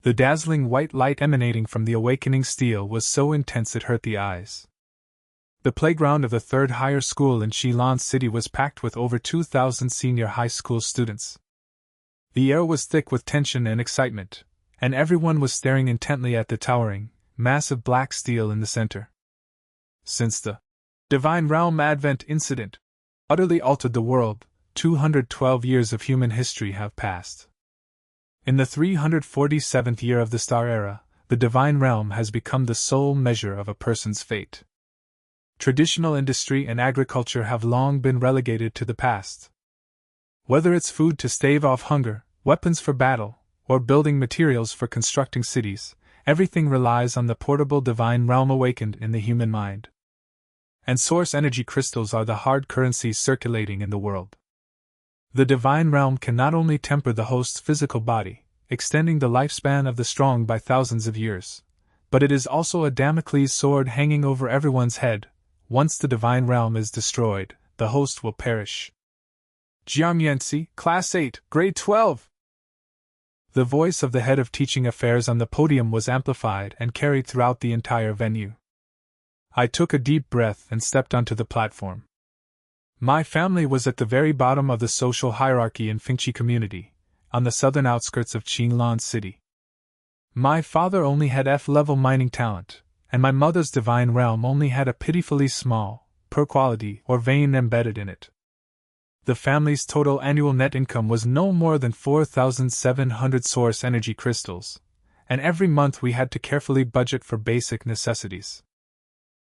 The dazzling white light emanating from the awakening steel was so intense it hurt the eyes. The playground of the third higher school in Shilon City was packed with over 2,000 senior high school students. The air was thick with tension and excitement, and everyone was staring intently at the towering, massive black steel in the center. Since the Divine Realm Advent incident utterly altered the world, 212 years of human history have passed. In the 347th year of the Star Era, the Divine Realm has become the sole measure of a person's fate. Traditional industry and agriculture have long been relegated to the past. Whether it's food to stave off hunger, weapons for battle, or building materials for constructing cities, everything relies on the portable Divine Realm awakened in the human mind. And source energy crystals are the hard currencies circulating in the world. The Divine Realm can not only temper the host's physical body, extending the lifespan of the strong by thousands of years, but it is also a Damocles sword hanging over everyone's head. Once the Divine Realm is destroyed, the host will perish. Jiangyansi, Class 8, Grade 12. The voice of the head of teaching affairs on the podium was amplified and carried throughout the entire venue. I took a deep breath and stepped onto the platform. My family was at the very bottom of the social hierarchy in Fengchi community, on the southern outskirts of Qinglan City. My father only had F-level mining talent, and my mother's Divine Realm only had a pitifully small, poor quality or vein embedded in it. The family's total annual net income was no more than 4,700 source energy crystals, and every month we had to carefully budget for basic necessities.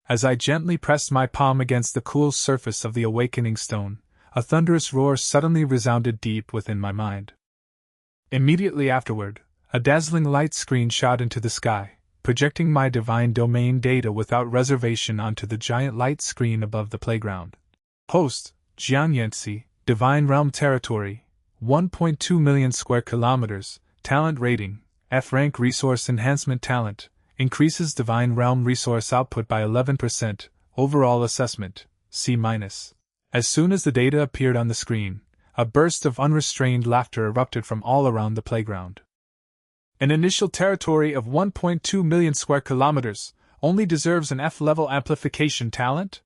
As I gently pressed my palm against the cool surface of the awakening stone, a thunderous roar suddenly resounded deep within my mind. Immediately afterward, a dazzling light screen shot into the sky, projecting my divine domain data without reservation onto the giant light screen above the playground. Host, Jiangyansi, Divine Realm Territory, 1.2 million square kilometers, talent rating, F-rank resource enhancement talent, increases Divine Realm resource output by 11%, overall assessment, C-. As soon as the data appeared on the screen, a burst of unrestrained laughter erupted from all around the playground. An initial territory of 1.2 million square kilometers only deserves an F-level amplification talent?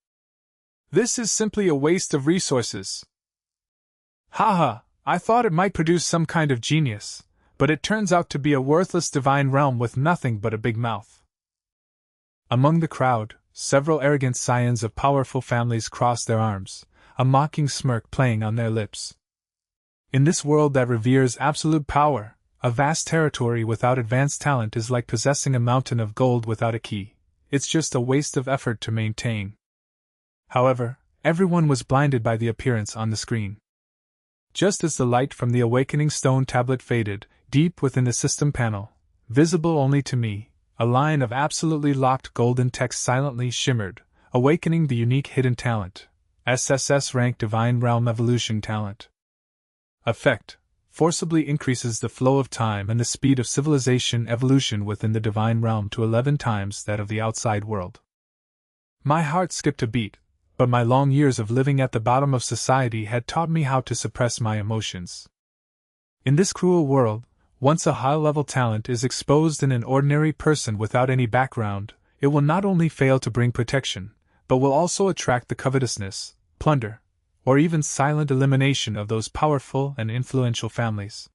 This is simply a waste of resources. Haha, I thought it might produce some kind of genius, but it turns out to be a worthless Divine Realm with nothing but a big mouth. Among the crowd, several arrogant scions of powerful families crossed their arms, a mocking smirk playing on their lips. In this world that reveres absolute power, a vast territory without advanced talent is like possessing a mountain of gold without a key. It's just a waste of effort to maintain. However, everyone was blinded by the appearance on the screen. Just as the light from the awakening stone tablet faded, deep within the system panel, visible only to me, a line of absolutely locked golden text silently shimmered, awakening the unique hidden talent, SSS-Rank Divine Realm Evolution Talent. Effect: forcibly increases the flow of time and the speed of civilization evolution within the Divine Realm to 11 times that of the outside world. My heart skipped a beat, but my long years of living at the bottom of society had taught me how to suppress my emotions. In this cruel world, once a high-level talent is exposed in an ordinary person without any background, it will not only fail to bring protection, but will also attract the covetousness, plunder, or even silent elimination of those powerful and influential families.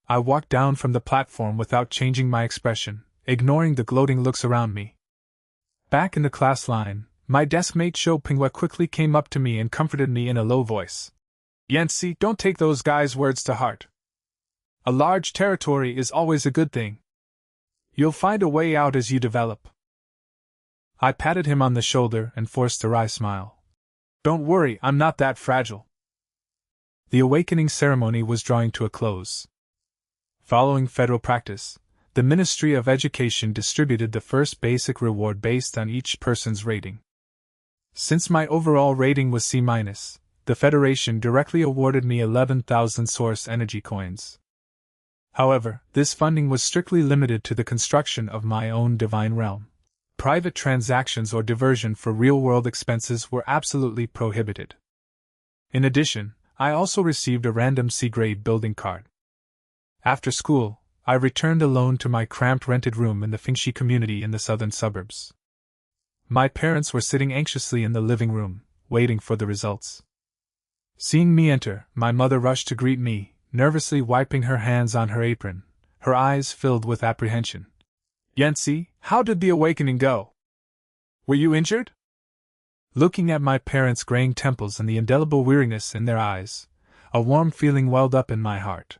I walked down from the platform without changing my expression, ignoring the gloating looks around me. Back in the class line, my deskmate Shou Pinghua quickly came up to me and comforted me in a low voice. Yancy, don't take those guys' words to heart. A large territory is always a good thing. You'll find a way out as you develop. I patted him on the shoulder and forced a wry smile. Don't worry, I'm not that fragile. The awakening ceremony was drawing to a close. Following federal practice, the Ministry of Education distributed the first basic reward based on each person's rating. Since my overall rating was C-, the Federation directly awarded me 11,000 source energy coins. However, this funding was strictly limited to the construction of my own Divine Realm. Private transactions or diversion for real-world expenses were absolutely prohibited. In addition, I also received a random C-grade building card. After school, I returned alone to my cramped rented room in the Fingxi community in the southern suburbs. My parents were sitting anxiously in the living room, waiting for the results. Seeing me enter, my mother rushed to greet me, nervously wiping her hands on her apron, her eyes filled with apprehension. "Yancy, how did the awakening go? Were you injured?" Looking at my parents' graying temples and the indelible weariness in their eyes, a warm feeling welled up in my heart.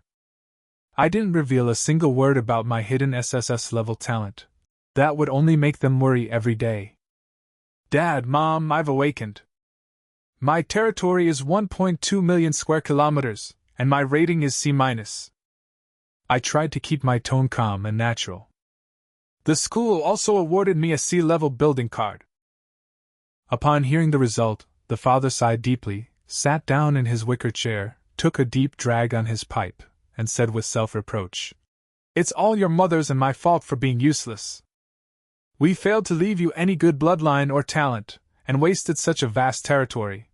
I didn't reveal a single word about my hidden SSS-level talent. That would only make them worry every day. "Dad, Mom, I've awakened. My territory is 1.2 million square kilometers, and my rating is C-." I tried to keep my tone calm and natural. "The school also awarded me a C-level building card." Upon hearing the result, the father sighed deeply, sat down in his wicker chair, took a deep drag on his pipe, and said with self-reproach, "It's all your mother's and my fault for being useless. We failed to leave you any good bloodline or talent, and wasted such a vast territory.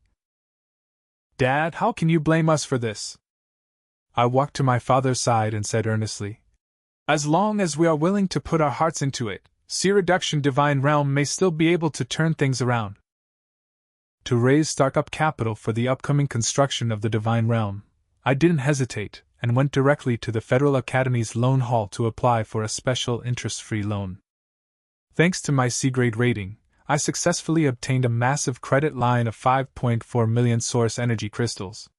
Dad, how can you blame us for this?" I walked to my father's side and said earnestly, "As long as we are willing to put our hearts into it, C-Reduction Divine Realm may still be able to turn things around." To raise startup capital for the upcoming construction of the Divine Realm, I didn't hesitate, and went directly to the Federal Academy's loan hall to apply for a special interest-free loan. Thanks to my C-grade rating, I successfully obtained a massive credit line of 5.4 million source energy crystals.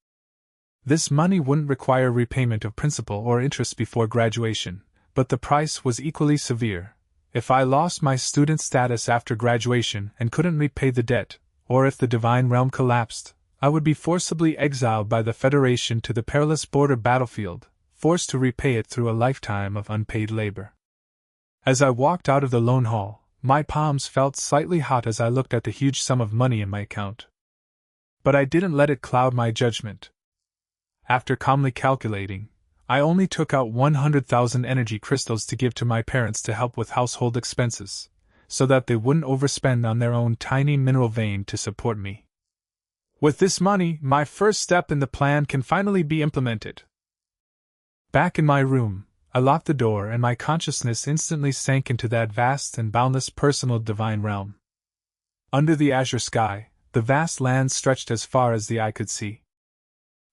This money wouldn't require repayment of principal or interest before graduation, but the price was equally severe. If I lost my student status after graduation and couldn't repay the debt, or if the Divine Realm collapsed, I would be forcibly exiled by the Federation to the perilous border battlefield, forced to repay it through a lifetime of unpaid labor. As I walked out of the loan hall, my palms felt slightly hot as I looked at the huge sum of money in my account. But I didn't let it cloud my judgment. After calmly calculating, I only took out 100,000 energy crystals to give to my parents to help with household expenses, so that they wouldn't overspend on their own tiny mineral vein to support me. With this money, my first step in the plan can finally be implemented. Back in my room, I locked the door and my consciousness instantly sank into that vast and boundless personal divine realm. Under the azure sky, the vast land stretched as far as the eye could see.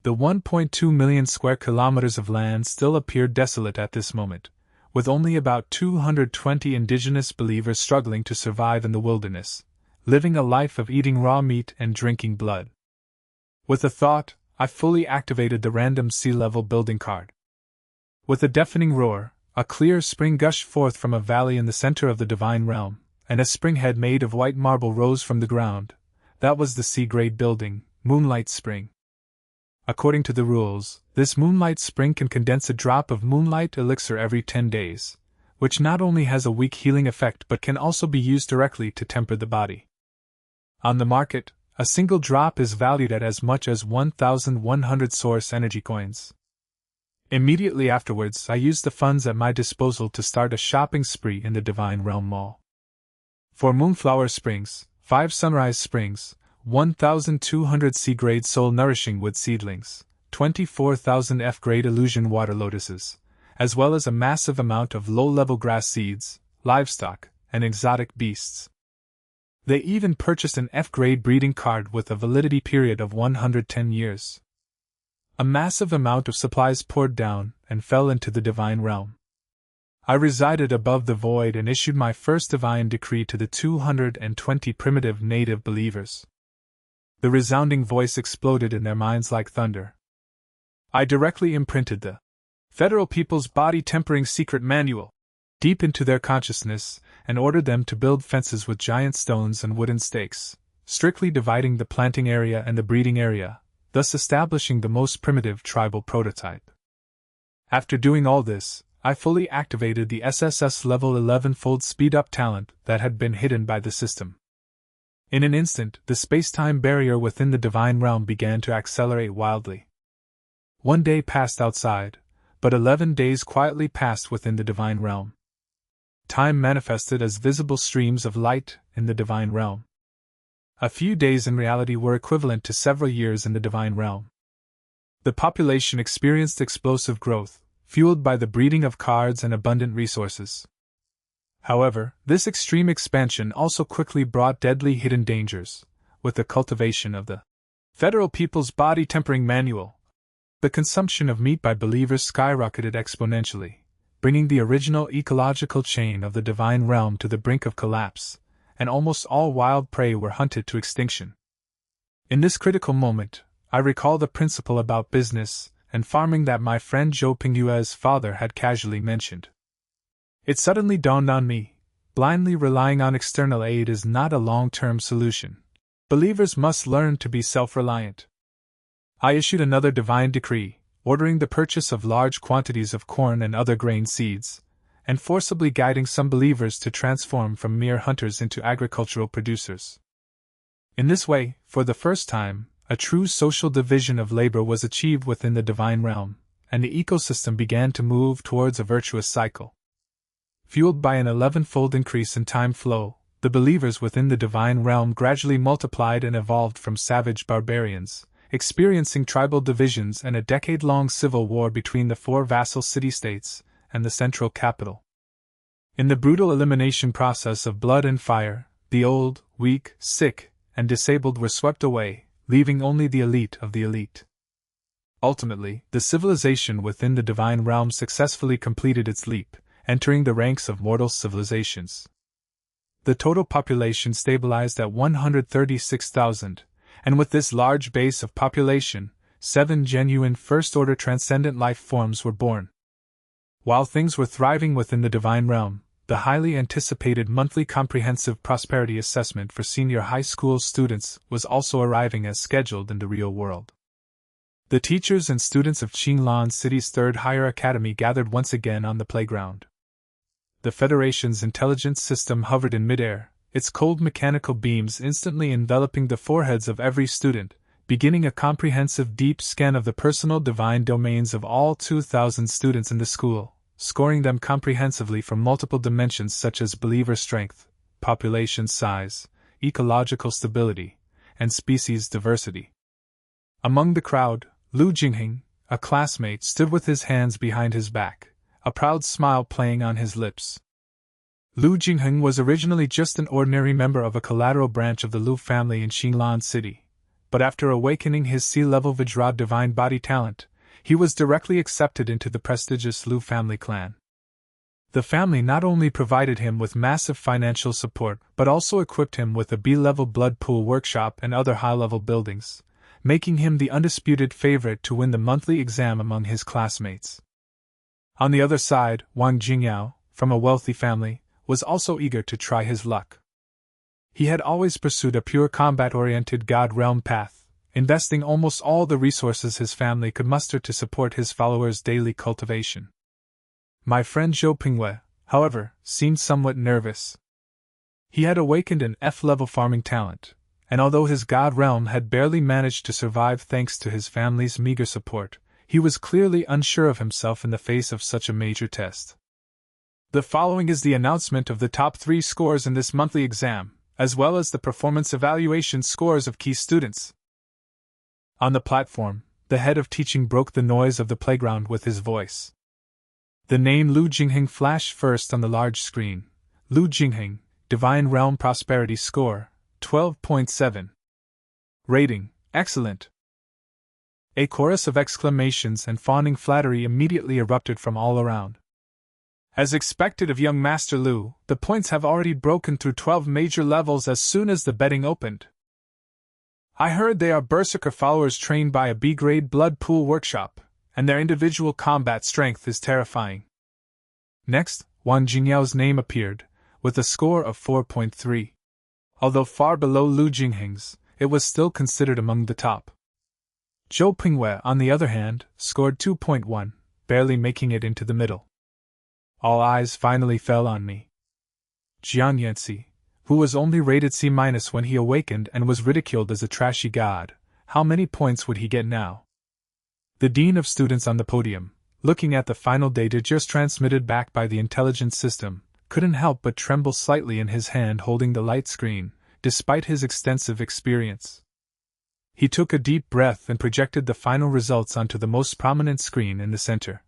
The 1.2 million square kilometers of land still appeared desolate at this moment, with only about 220 indigenous believers struggling to survive in the wilderness, living a life of eating raw meat and drinking blood. With a thought, I fully activated the random sea-level building card. With a deafening roar, a clear spring gushed forth from a valley in the center of the divine realm, and a springhead made of white marble rose from the ground. That was the C-grade building, Moonlight Spring. According to the rules, this Moonlight Spring can condense a drop of moonlight elixir every 10 days, which not only has a weak healing effect but can also be used directly to temper the body. On the market, a single drop is valued at as much as 1,100 source energy coins. Immediately afterwards, I used the funds at my disposal to start a shopping spree in the Divine Realm Mall. For Moonflower Springs, 5 Sunrise Springs, 1,200 C-grade soul-nourishing wood seedlings, 24,000 F-grade illusion water lotuses, as well as a massive amount of low-level grass seeds, livestock, and exotic beasts. They even purchased an F-grade breeding card with a validity period of 110 years. A massive amount of supplies poured down and fell into the divine realm. I resided above the void and issued my first divine decree to the 220 primitive native believers. The resounding voice exploded in their minds like thunder. I directly imprinted the Federal People's Body Tempering Secret Manual deep into their consciousness and ordered them to build fences with giant stones and wooden stakes, strictly dividing the planting area and the breeding area, thus establishing the most primitive tribal prototype. After doing all this, I fully activated the SSS level 11-fold speed-up talent that had been hidden by the system. In an instant, the space-time barrier within the divine realm began to accelerate wildly. 1 day passed outside, but 11 days quietly passed within the divine realm. Time manifested as visible streams of light in the divine realm. A few days in reality were equivalent to several years in the divine realm. The population experienced explosive growth, fueled by the breeding of cards and abundant resources. However, this extreme expansion also quickly brought deadly hidden dangers. With the cultivation of the Federal People's Body Tempering Manual, the consumption of meat by believers skyrocketed exponentially, bringing the original ecological chain of the divine realm to the brink of collapse, and almost all wild prey were hunted to extinction. In this critical moment, I recall the principle about business and farming that my friend Zhou Pingyue's father had casually mentioned. It suddenly dawned on me, blindly relying on external aid is not a long-term solution. Believers must learn to be self-reliant. I issued another divine decree, ordering the purchase of large quantities of corn and other grain seeds, and forcibly guiding some believers to transform from mere hunters into agricultural producers. In this way, for the first time, a true social division of labor was achieved within the divine realm, and the ecosystem began to move towards a virtuous cycle. Fueled by an 11-fold increase in time flow, the believers within the divine realm gradually multiplied and evolved from savage barbarians, experiencing tribal divisions and a decade-long civil war between the 4 vassal city-states and the central capital. In the brutal elimination process of blood and fire, the old, weak, sick, and disabled were swept away, leaving only the elite of the elite. Ultimately, the civilization within the divine realm successfully completed its leap, entering the ranks of mortal civilizations. The total population stabilized at 136,000, and with this large base of population, 7 genuine first-order transcendent life forms were born. While things were thriving within the divine realm, the highly anticipated monthly comprehensive prosperity assessment for senior high school students was also arriving as scheduled in the real world. The teachers and students of Qinglan City's third higher academy gathered once again on the playground. The Federation's intelligence system hovered in midair, its cold mechanical beams instantly enveloping the foreheads of every student, beginning a comprehensive deep scan of the personal divine domains of all 2,000 students in the school, scoring them comprehensively from multiple dimensions such as believer strength, population size, ecological stability, and species diversity. Among the crowd, Lu Jingheng, a classmate, stood with his hands behind his back, a proud smile playing on his lips. Lu Jingheng was originally just an ordinary member of a collateral branch of the Lu family in Qinglan City, but after awakening his C-level Vajra divine body talent, he was directly accepted into the prestigious Lu family clan. The family not only provided him with massive financial support but also equipped him with a B-level blood pool workshop and other high-level buildings, making him the undisputed favorite to win the monthly exam among his classmates. On the other side, Wang Jingyao, from a wealthy family, was also eager to try his luck. He had always pursued a pure combat-oriented God realm path, investing almost all the resources his family could muster to support his followers' daily cultivation. My friend Zhou Pingyue, however, seemed somewhat nervous. He had awakened an F-level farming talent, and although his God realm had barely managed to survive thanks to his family's meager support, he was clearly unsure of himself in the face of such a major test. The following is the announcement of the top 3 scores in this monthly exam, as well as the performance evaluation scores of key students. On the platform, the head of teaching broke the noise of the playground with his voice. The name Lu Jingheng flashed first on the large screen. Lu Jingheng, Divine Realm Prosperity Score, 12.7. Rating, Excellent. A chorus of exclamations and fawning flattery immediately erupted from all around. As expected of young Master Lu, the points have already broken through 12 major levels as soon as the betting opened. I heard they are Berserker followers trained by a B-grade blood pool workshop, and their individual combat strength is terrifying. Next, Wang Jingyao's name appeared, with a score of 4.3. Although far below Lu Jingheng's, it was still considered among the top. Zhou Pingyue, on the other hand, scored 2.1, barely making it into the middle. All eyes finally fell on me. Jiang Yanxi, who was only rated C- when he awakened and was ridiculed as a trashy god, how many points would he get now? The dean of students on the podium, looking at the final data just transmitted back by the intelligence system, couldn't help but tremble slightly in his hand holding the light screen, despite his extensive experience. He took a deep breath and projected the final results onto the most prominent screen in the center.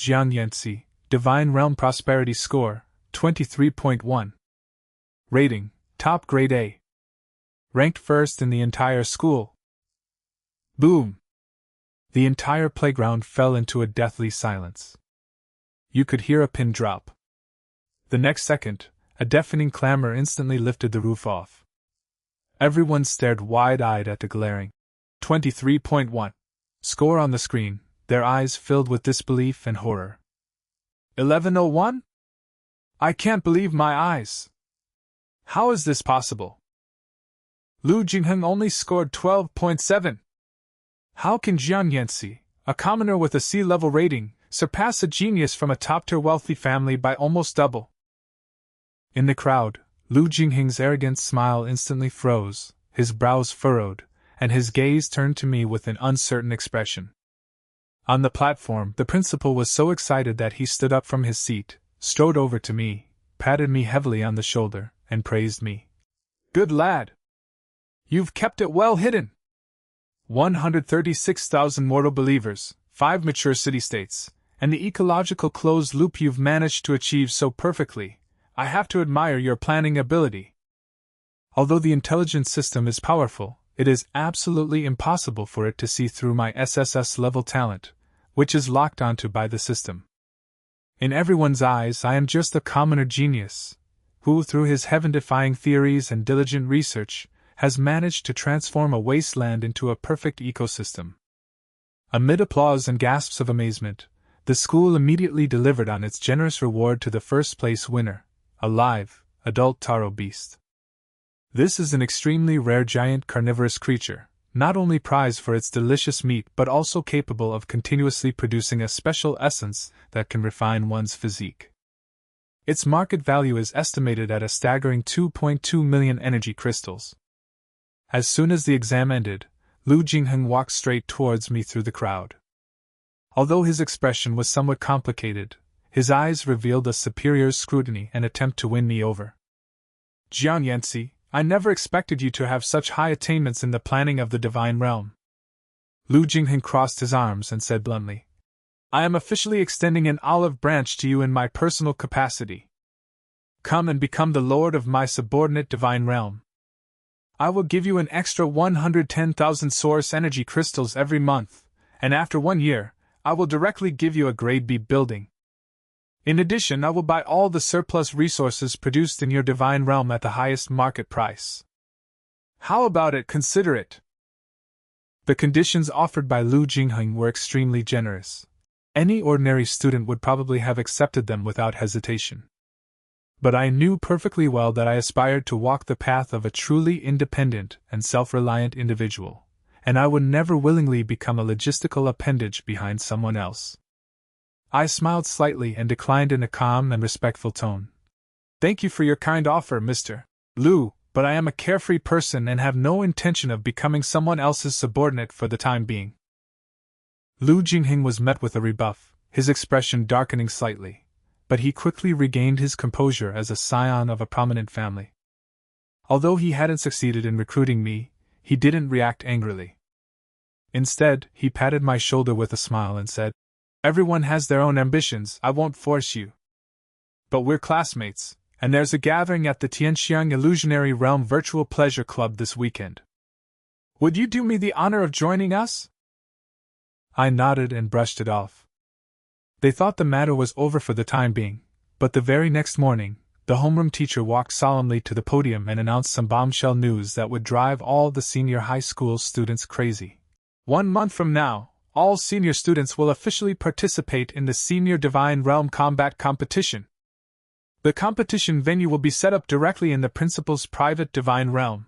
Jiang Yanxi, Divine Realm Prosperity Score, 23.1. Rating, Top Grade A. Ranked first in the entire school. Boom! The entire playground fell into a deathly silence. You could hear a pin drop. The next second, a deafening clamor instantly lifted the roof off. Everyone stared wide-eyed at the glaring 23.1 score on the screen, their eyes filled with disbelief and horror. 1101? I can't believe my eyes. How is this possible? Lu Jingheng only scored 12.7. How can Jiang Yanxi, a commoner with a C-level rating, surpass a genius from a top-tier wealthy family by almost double? In the crowd, Lu Jingheng's arrogant smile instantly froze, his brows furrowed, and his gaze turned to me with an uncertain expression. On the platform, the principal was so excited that he stood up from his seat, strode over to me, patted me heavily on the shoulder, and praised me. Good lad! You've kept it well hidden! 136,000 mortal believers, 5 mature city-states, and the ecological closed loop you've managed to achieve so perfectly. I have to admire your planning ability. Although the intelligence system is powerful, it is absolutely impossible for it to see through my SSS-level talent, which is locked onto by the system. In everyone's eyes, I am just a commoner genius, who, through his heaven-defying theories and diligent research, has managed to transform a wasteland into a perfect ecosystem. Amid applause and gasps of amazement, the school immediately delivered on its generous reward to the first-place winner, a live, adult taro beast. This is an extremely rare giant carnivorous creature, not only prized for its delicious meat but also capable of continuously producing a special essence that can refine one's physique. Its market value is estimated at a staggering 2.2 million energy crystals. As soon as the exam ended, Lu Jingheng walked straight towards me through the crowd. Although his expression was somewhat complicated, his eyes revealed a superior scrutiny and attempt to win me over. Jiang Yanxi, I never expected you to have such high attainments in the planning of the divine realm. Lu Jingheng crossed his arms and said bluntly, I am officially extending an olive branch to you in my personal capacity. Come and become the lord of my subordinate divine realm. I will give you an extra 110,000 source energy crystals every month, and after 1 year, I will directly give you a grade B building. In addition, I will buy all the surplus resources produced in your divine realm at the highest market price. How about it? Consider it. The conditions offered by Lu Jingheng were extremely generous. Any ordinary student would probably have accepted them without hesitation. But I knew perfectly well that I aspired to walk the path of a truly independent and self-reliant individual, and I would never willingly become a logistical appendage behind someone else. I smiled slightly and declined in a calm and respectful tone. Thank you for your kind offer, Mr. Lu, but I am a carefree person and have no intention of becoming someone else's subordinate for the time being. Lu Jingheng was met with a rebuff, his expression darkening slightly, but he quickly regained his composure as a scion of a prominent family. Although he hadn't succeeded in recruiting me, he didn't react angrily. Instead, he patted my shoulder with a smile and said, Everyone has their own ambitions, I won't force you. But we're classmates, and there's a gathering at the Tianxiang Illusionary Realm Virtual Pleasure Club this weekend. Would you do me the honor of joining us? I nodded and brushed it off. They thought the matter was over for the time being, but the very next morning, the homeroom teacher walked solemnly to the podium and announced some bombshell news that would drive all the senior high school students crazy. 1 month from now, all senior students will officially participate in the Senior Divine Realm Combat Competition. The competition venue will be set up directly in the principal's private divine realm.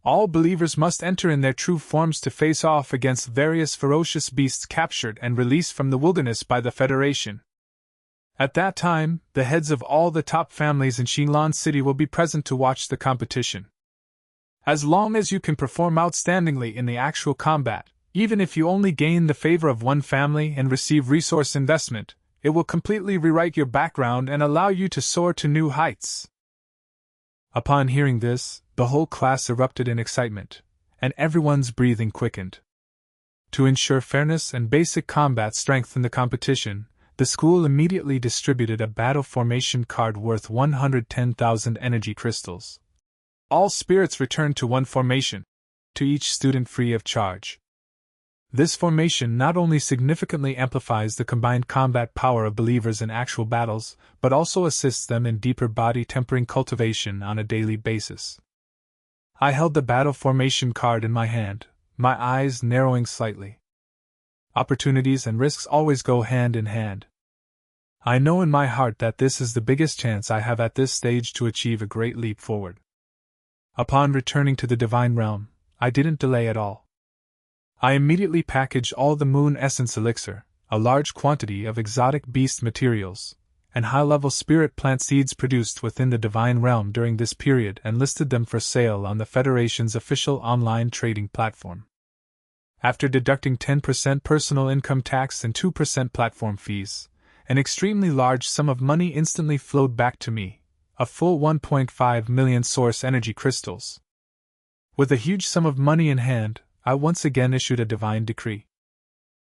All believers must enter in their true forms to face off against various ferocious beasts captured and released from the wilderness by the Federation. At that time, the heads of all the top families in Xinlan City will be present to watch the competition. As long as you can perform outstandingly in the actual combat, even if you only gain the favor of one family and receive resource investment, it will completely rewrite your background and allow you to soar to new heights. Upon hearing this, the whole class erupted in excitement, and everyone's breathing quickened. To ensure fairness and basic combat strength in the competition, The school immediately distributed a battle formation card worth 110,000 energy crystals. All spirits return to one formation, to each student free of charge. This formation not only significantly amplifies the combined combat power of believers in actual battles, but also assists them in deeper body tempering cultivation on a daily basis. I held the battle formation card in my hand, my eyes narrowing slightly. Opportunities and risks always go hand in hand. I know in my heart that this is the biggest chance I have at this stage to achieve a great leap forward. Upon returning to the Divine Realm, I didn't delay at all. I immediately packaged all the Moon Essence Elixir, a large quantity of exotic beast materials, and high-level spirit plant seeds produced within the Divine Realm during this period and listed them for sale on the Federation's official online trading platform. After deducting 10% personal income tax and 2% platform fees, an extremely large sum of money instantly flowed back to me, a full 1.5 million source energy crystals. With a huge sum of money in hand, I once again issued a divine decree.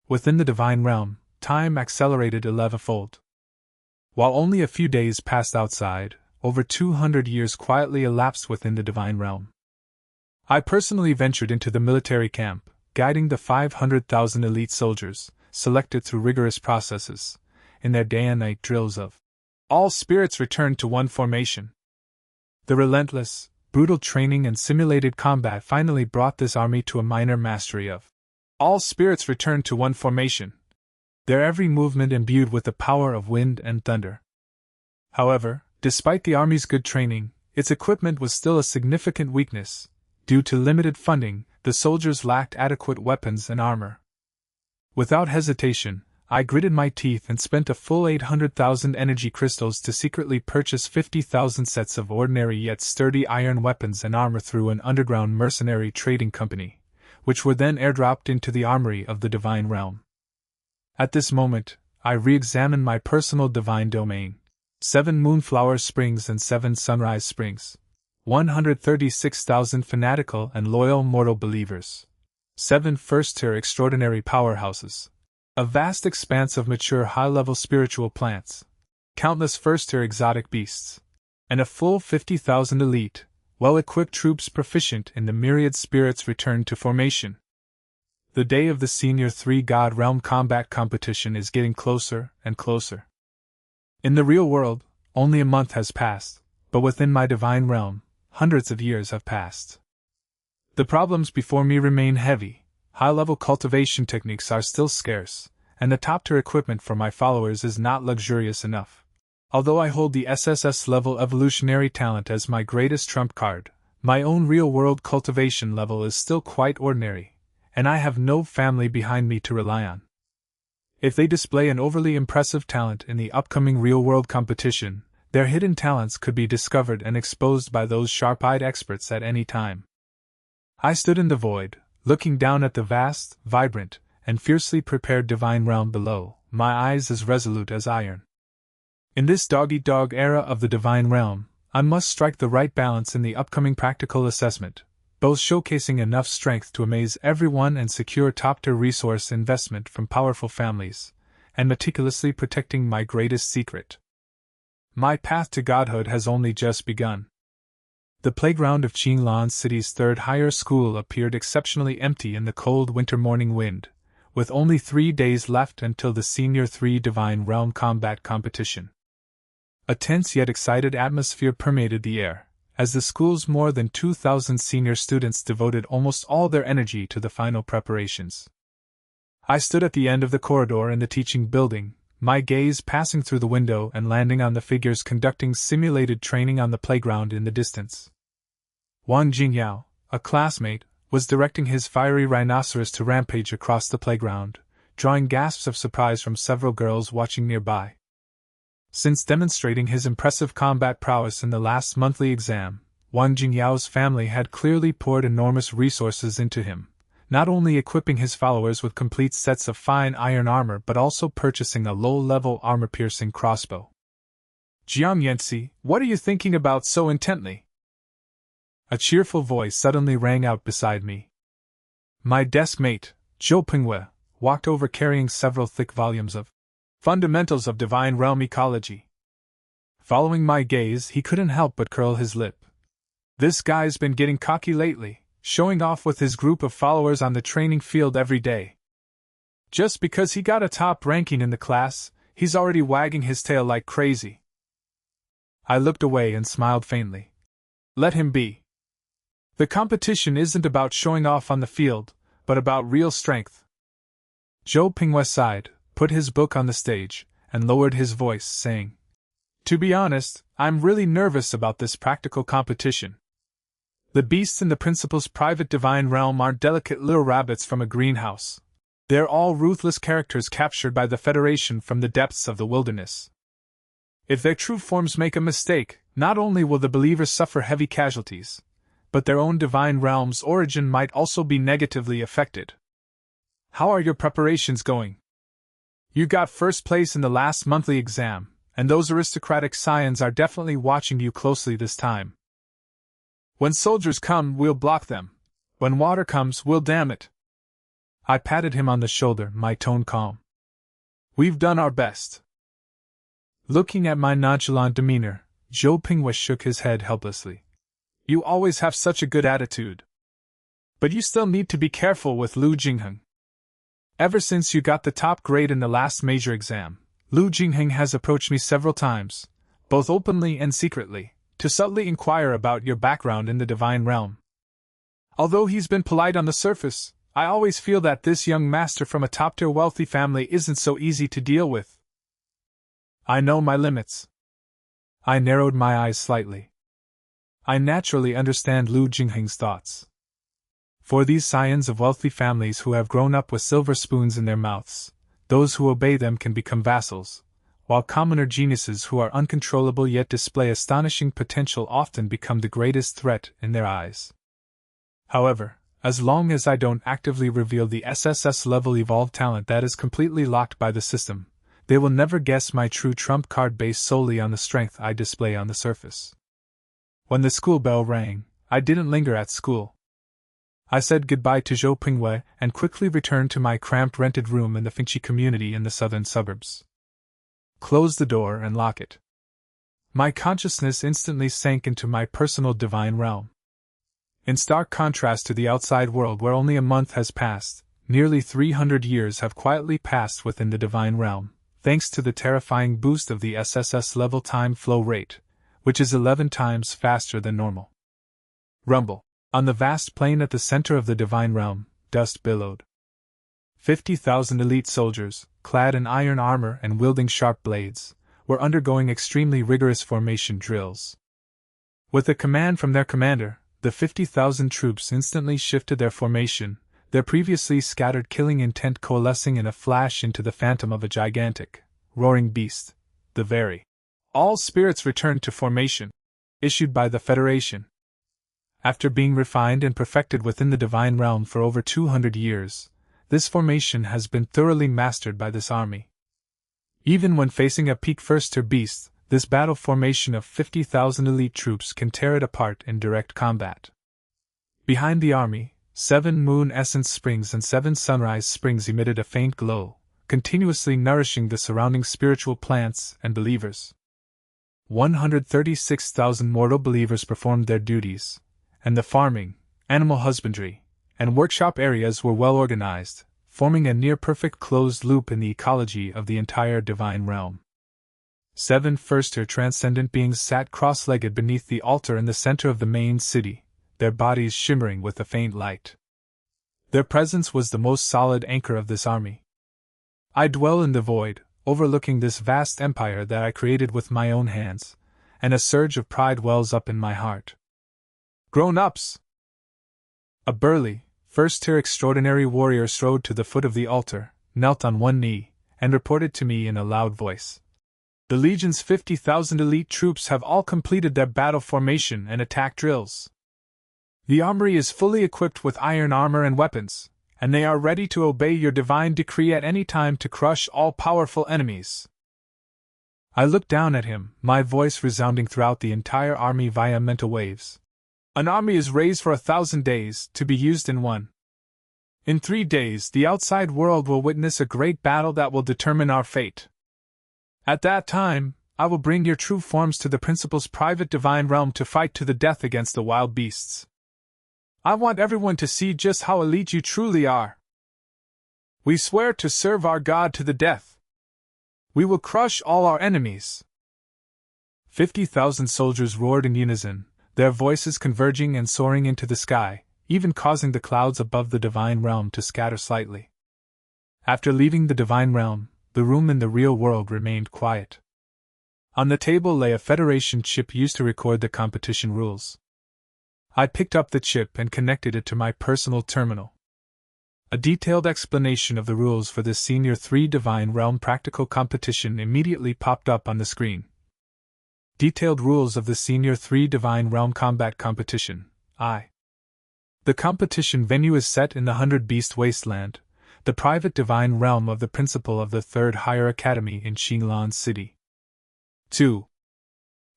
Within the Divine Realm, time accelerated 11-fold. While only a few days passed outside, over 200 years quietly elapsed within the Divine Realm. I personally ventured into the military camp, guiding the 500,000 elite soldiers, selected through rigorous processes, in their day and night drills of all spirits returned to one formation. The relentless, brutal training and simulated combat finally brought this army to a minor mastery of all spirits returned to one formation, their every movement imbued with the power of wind and thunder. However, despite the army's good training, its equipment was still a significant weakness. Due to limited funding, the soldiers lacked adequate weapons and armor. Without hesitation, I gritted my teeth and spent a full 800,000 energy crystals to secretly purchase 50,000 sets of ordinary yet sturdy iron weapons and armor through an underground mercenary trading company, which were then airdropped into the armory of the Divine Realm. At this moment, I re-examined my personal divine domain: 7 Moonflower Springs and 7 Sunrise Springs, 136,000 fanatical and loyal mortal believers, 7 first-tier extraordinary powerhouses, a vast expanse of mature high-level spiritual plants, countless first-tier exotic beasts, and a full 50,000 elite, well-equipped troops proficient in the myriad spirits returned to formation. The day of the Senior 3 God Realm combat competition is getting closer and closer. In the real world, only a month has passed, but within my Divine Realm, hundreds of years have passed. The problems before me remain heavy. High-level cultivation techniques are still scarce, and the top-tier equipment for my followers is not luxurious enough. Although I hold the SSS-level evolutionary talent as my greatest trump card, my own real-world cultivation level is still quite ordinary, and I have no family behind me to rely on. If they display an overly impressive talent in the upcoming real-world competition, their hidden talents could be discovered and exposed by those sharp-eyed experts at any time. I stood in the void, looking down at the vast, vibrant, and fiercely prepared Divine Realm below, my eyes as resolute as iron. In this dog-eat-dog era of the Divine Realm, I must strike the right balance in the upcoming practical assessment, both showcasing enough strength to amaze everyone and secure top-tier resource investment from powerful families, and meticulously protecting my greatest secret. My path to godhood has only just begun. The playground of Qinglan City's third higher school appeared exceptionally empty in the cold winter morning wind, with only 3 days left until the Senior 3 Divine Realm combat competition. A tense yet excited atmosphere permeated the air, as the school's more than 2,000 senior students devoted almost all their energy to the final preparations. I stood at the end of the corridor in the teaching building, my gaze passing through the window and landing on the figures conducting simulated training on the playground in the distance. Wang Jingyao, a classmate, was directing his fiery rhinoceros to rampage across the playground, drawing gasps of surprise from several girls watching nearby. Since demonstrating his impressive combat prowess in the last monthly exam, Wang Jingyao's family had clearly poured enormous resources into him, not only equipping his followers with complete sets of fine iron armor but also purchasing a low-level armor-piercing crossbow. Jiang Yanxi, what are you thinking about so intently? A cheerful voice suddenly rang out beside me. My desk mate, Zhou Pingwei, walked over carrying several thick volumes of Fundamentals of Divine Realm Ecology. Following my gaze, he couldn't help but curl his lip. This guy's been getting cocky lately, showing off with his group of followers on the training field every day. Just because he got a top ranking in the class, he's already wagging his tail like crazy. I looked away and smiled faintly. Let him be. The competition isn't about showing off on the field, but about real strength. Zhou Pingwei sighed, put his book on the stage, and lowered his voice, saying, "To be honest, I'm really nervous about this practical competition. The beasts in the principal's private divine realm aren't delicate little rabbits from a greenhouse. They're all ruthless characters captured by the Federation from the depths of the wilderness. If their true forms make a mistake, not only will the believers suffer heavy casualties, but their own divine realm's origin might also be negatively affected. How are your preparations going? You got first place in the last monthly exam, and those aristocratic scions are definitely watching you closely this time. When soldiers come, we'll block them. When water comes, we'll dam it." I patted him on the shoulder, my tone calm. "We've done our best." Looking at my nonchalant demeanor, Zhou Pingwei shook his head helplessly. "You always have such a good attitude. But you still need to be careful with Lu Jingheng. Ever since you got the top grade in the last major exam, Lu Jingheng has approached me several times, both openly and secretly, to subtly inquire about your background in the divine realm. Although he's been polite on the surface, I always feel that this young master from a top-tier wealthy family isn't so easy to deal with. I know my limits." I narrowed my eyes slightly. I naturally understand Lu Jingheng's thoughts. For these scions of wealthy families who have grown up with silver spoons in their mouths, those who obey them can become vassals, while commoner geniuses who are uncontrollable yet display astonishing potential often become the greatest threat in their eyes. However, as long as I don't actively reveal the SSS-level evolved talent that is completely locked by the system, they will never guess my true trump card based solely on the strength I display on the surface. When the school bell rang, I didn't linger at school. I said goodbye to Zhou Pingwei and quickly returned to my cramped rented room in the Finchi community in the southern suburbs. Close the door and lock it. My consciousness instantly sank into my personal divine realm. In stark contrast to the outside world where only a month has passed, nearly 300 years have quietly passed within the divine realm, thanks to the terrifying boost of the SSS level time flow rate, which is 11 times faster than normal. Rumble. On the vast plain at the center of the divine realm, dust billowed. 50,000 elite soldiers, clad in iron armor and wielding sharp blades, were undergoing extremely rigorous formation drills. With a command from their commander, the 50,000 troops instantly shifted their formation, their previously scattered killing intent coalescing in a flash into the phantom of a gigantic, roaring beast, the very all spirits returned to formation, issued by the Federation. After being refined and perfected within the divine realm for over 200 years, this formation has been thoroughly mastered by this army. Even when facing a peak first-tier beast, this battle formation of 50,000 elite troops can tear it apart in direct combat. Behind the army, 7 moon essence springs and 7 sunrise springs emitted a faint glow, continuously nourishing the surrounding spiritual plants and believers. 136,000 mortal believers performed their duties, and the farming, animal husbandry, and workshop areas were well organized, forming a near-perfect closed loop in the ecology of the entire divine realm. 7 first-tier transcendent beings sat cross-legged beneath the altar in the center of the main city, their bodies shimmering with a faint light. Their presence was the most solid anchor of this army. I dwell in the void, overlooking this vast empire that I created with my own hands, and a surge of pride wells up in my heart. Grown-ups! A burly, first-tier extraordinary warrior strode to the foot of the altar, knelt on one knee, and reported to me in a loud voice. The Legion's 50,000 elite troops have all completed their battle formation and attack drills. The armory is fully equipped with iron armor and weapons, and they are ready to obey your divine decree at any time to crush all powerful enemies. I looked down at him, my voice resounding throughout the entire army via mental waves. An army is raised for 1,000 days, to be used in one. In 3 days, the outside world will witness a great battle that will determine our fate. At that time, I will bring your true forms to the principal's private divine realm to fight to the death against the wild beasts. I want everyone to see just how elite you truly are. We swear to serve our God to the death. We will crush all our enemies." 50,000 soldiers roared in unison, their voices converging and soaring into the sky, even causing the clouds above the divine realm to scatter slightly. After leaving the divine realm, the room in the real world remained quiet. On the table lay a Federation chip used to record the competition rules. I picked up the chip and connected it to my personal terminal. A detailed explanation of the rules for this Senior 3 Divine Realm practical competition immediately popped up on the screen. Detailed rules of the Senior 3 Divine Realm combat competition. The competition venue is set in the 100 Beast Wasteland, the private divine realm of the principal of the 3rd Higher Academy in Xinglan City. 2.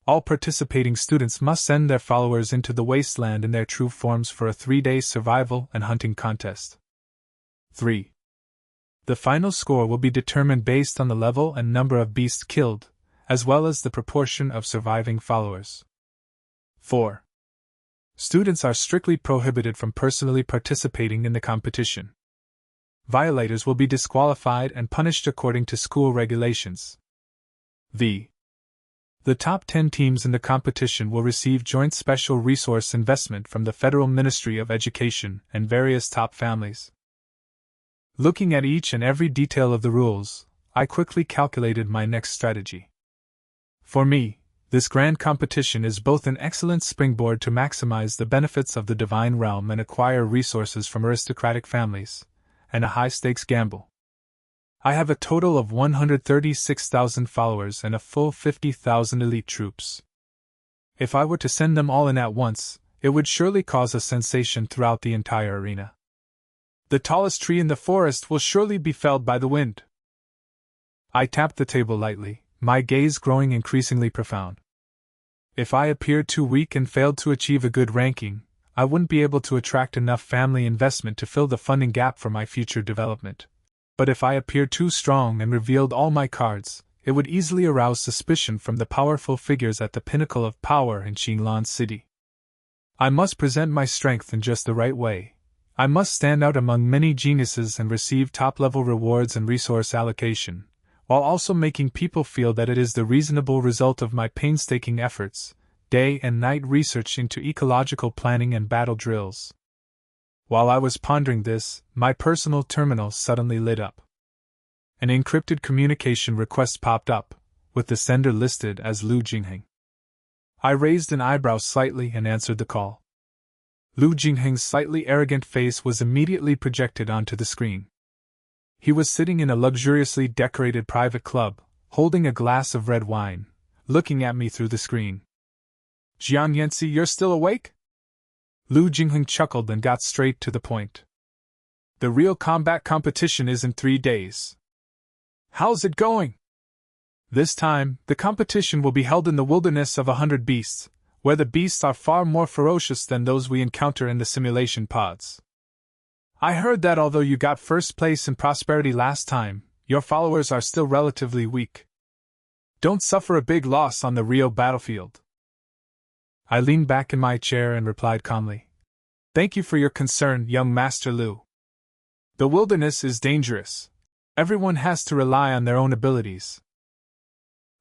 All participating students must send their followers into the wasteland in their true forms for a 3-day survival and hunting contest. 3. The final score will be determined based on the level and number of beasts killed, as well as the proportion of surviving followers. 4. Students are strictly prohibited from personally participating in the competition. Violators will be disqualified and punished according to school regulations. The top 10 teams in the competition will receive joint special resource investment from the Federal Ministry of Education and various top families. Looking at each and every detail of the rules, I quickly calculated my next strategy. For me, this grand competition is both an excellent springboard to maximize the benefits of the divine realm and acquire resources from aristocratic families, and a high-stakes gamble. I have a total of 136,000 followers and a full 50,000 elite troops. If I were to send them all in at once, it would surely cause a sensation throughout the entire arena. The tallest tree in the forest will surely be felled by the wind. I tapped the table lightly, my gaze growing increasingly profound. If I appeared too weak and failed to achieve a good ranking, I wouldn't be able to attract enough family investment to fill the funding gap for my future development. But if I appeared too strong and revealed all my cards, it would easily arouse suspicion from the powerful figures at the pinnacle of power in Xinglan City. I must present my strength in just the right way. I must stand out among many geniuses and receive top-level rewards and resource allocation, while also making people feel that it is the reasonable result of my painstaking efforts, day and night research into ecological planning and battle drills. While I was pondering this, my personal terminal suddenly lit up. An encrypted communication request popped up, with the sender listed as Lu Jingheng. I raised an eyebrow slightly and answered the call. Lu Jingheng's slightly arrogant face was immediately projected onto the screen. He was sitting in a luxuriously decorated private club, holding a glass of red wine, looking at me through the screen. "Jian Yanci, you're still awake?" Lu Jingheng chuckled and got straight to the point. "The real combat competition is in 3 days. How's it going?" "This time, the competition will be held in the wilderness of 100 beasts, where the beasts are far more ferocious than those we encounter in the simulation pods. I heard that although you got first place in prosperity last time, your followers are still relatively weak. Don't suffer a big loss on the real battlefield." I leaned back in my chair and replied calmly, "Thank you for your concern, young Master Lu. The wilderness is dangerous. Everyone has to rely on their own abilities."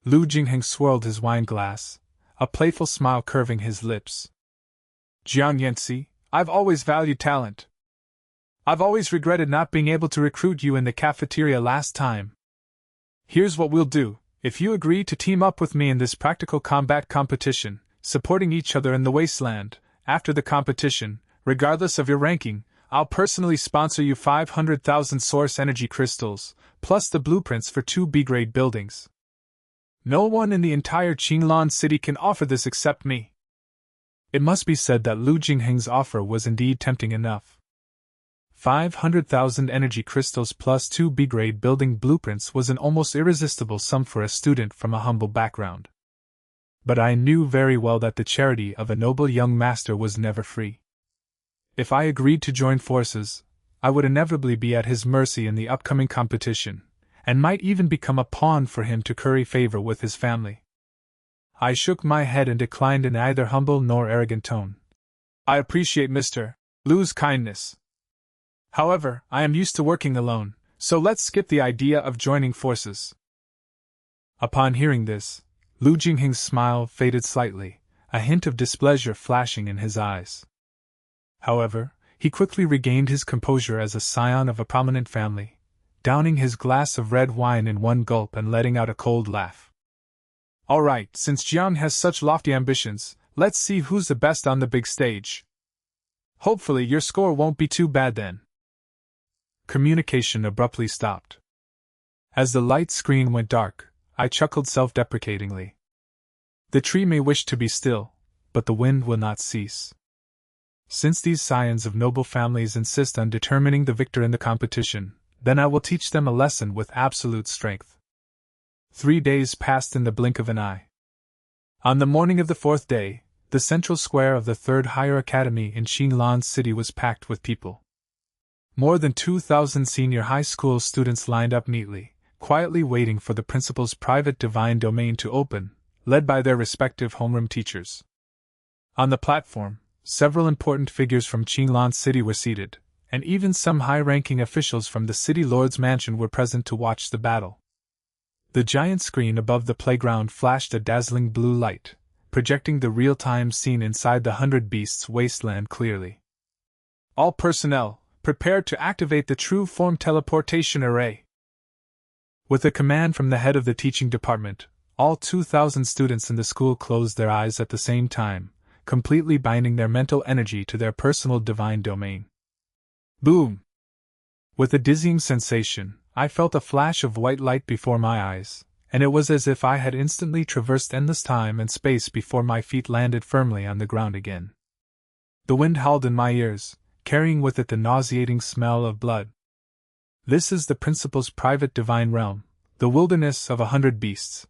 Lu Jingheng swirled his wine glass, a playful smile curving his lips. "Jian Yanci, I've always valued talent. I've always regretted not being able to recruit you in the cafeteria last time. Here's what we'll do. If you agree to team up with me in this practical combat competition, supporting each other in the wasteland, after the competition, regardless of your ranking, I'll personally sponsor you 500,000 source energy crystals, plus the blueprints for 2 B-grade buildings. No one in the entire Xinglan city can offer this except me." It must be said that Lu Jingheng's offer was indeed tempting enough. 500,000 energy crystals plus 2 B-grade building blueprints was an almost irresistible sum for a student from a humble background. But I knew very well that the charity of a noble young master was never free. If I agreed to join forces, I would inevitably be at his mercy in the upcoming competition, and might even become a pawn for him to curry favor with his family. I shook my head and declined in neither humble nor arrogant tone. I appreciate Mr. Lu's kindness. However, I am used to working alone, so let's skip the idea of joining forces. Upon hearing this, Lu Jingheng's smile faded slightly, a hint of displeasure flashing in his eyes. However, he quickly regained his composure as a scion of a prominent family, downing his glass of red wine in one gulp and letting out a cold laugh. All right, since Jiang has such lofty ambitions, let's see who's the best on the big stage. Hopefully your score won't be too bad then. Communication abruptly stopped. As the light screen went dark, I chuckled self-deprecatingly. The tree may wish to be still, but the wind will not cease. Since these scions of noble families insist on determining the victor in the competition, then I will teach them a lesson with absolute strength. 3 days passed in the blink of an eye. On the morning of the 4th day, the central square of the 3rd Higher Academy in Xinlan City was packed with people. More than 2,000 senior high school students lined up neatly, quietly waiting for the principal's private divine domain to open, led by their respective homeroom teachers. On the platform, several important figures from Xinlan City were seated, and even some high-ranking officials from the city lord's mansion were present to watch the battle. The giant screen above the playground flashed a dazzling blue light, projecting the real-time scene inside the 100 Beasts wasteland clearly. All personnel, prepare to activate the True Form Teleportation Array. With a command from the head of the teaching department, all 2,000 students in the school closed their eyes at the same time, completely binding their mental energy to their personal divine domain. Boom! With a dizzying sensation, I felt a flash of white light before my eyes, and it was as if I had instantly traversed endless time and space before my feet landed firmly on the ground again. The wind howled in my ears, carrying with it the nauseating smell of blood. This is the principal's private divine realm, the wilderness of 100 beasts.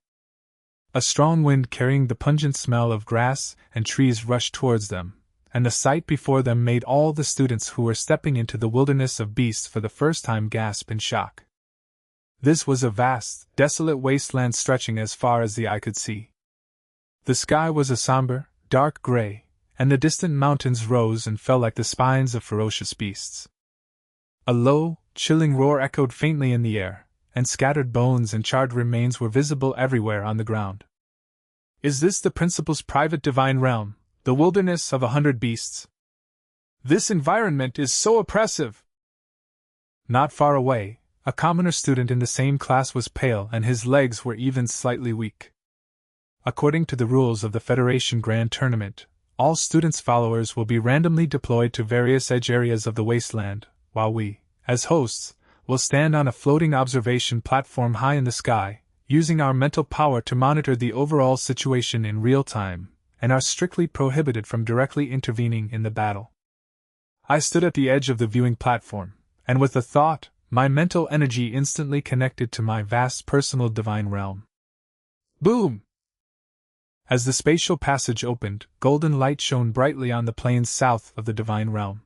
A strong wind carrying the pungent smell of grass and trees rushed towards them, and the sight before them made all the students who were stepping into the wilderness of beasts for the first time gasp in shock. This was a vast, desolate wasteland stretching as far as the eye could see. The sky was a somber, dark gray, and the distant mountains rose and fell like the spines of ferocious beasts. A low, chilling roar echoed faintly in the air, and scattered bones and charred remains were visible everywhere on the ground. Is this the principal's private divine realm, the wilderness of 100 beasts? This environment is so oppressive! Not far away, a commoner student in the same class was pale and his legs were even slightly weak. According to the rules of the Federation Grand Tournament, all students' followers will be randomly deployed to various edge areas of the wasteland, while we, as hosts, will stand on a floating observation platform high in the sky, using our mental power to monitor the overall situation in real time, and are strictly prohibited from directly intervening in the battle. I stood at the edge of the viewing platform, and with a thought, my mental energy instantly connected to my vast personal divine realm. Boom! As the spatial passage opened, golden light shone brightly on the plains south of the divine realm.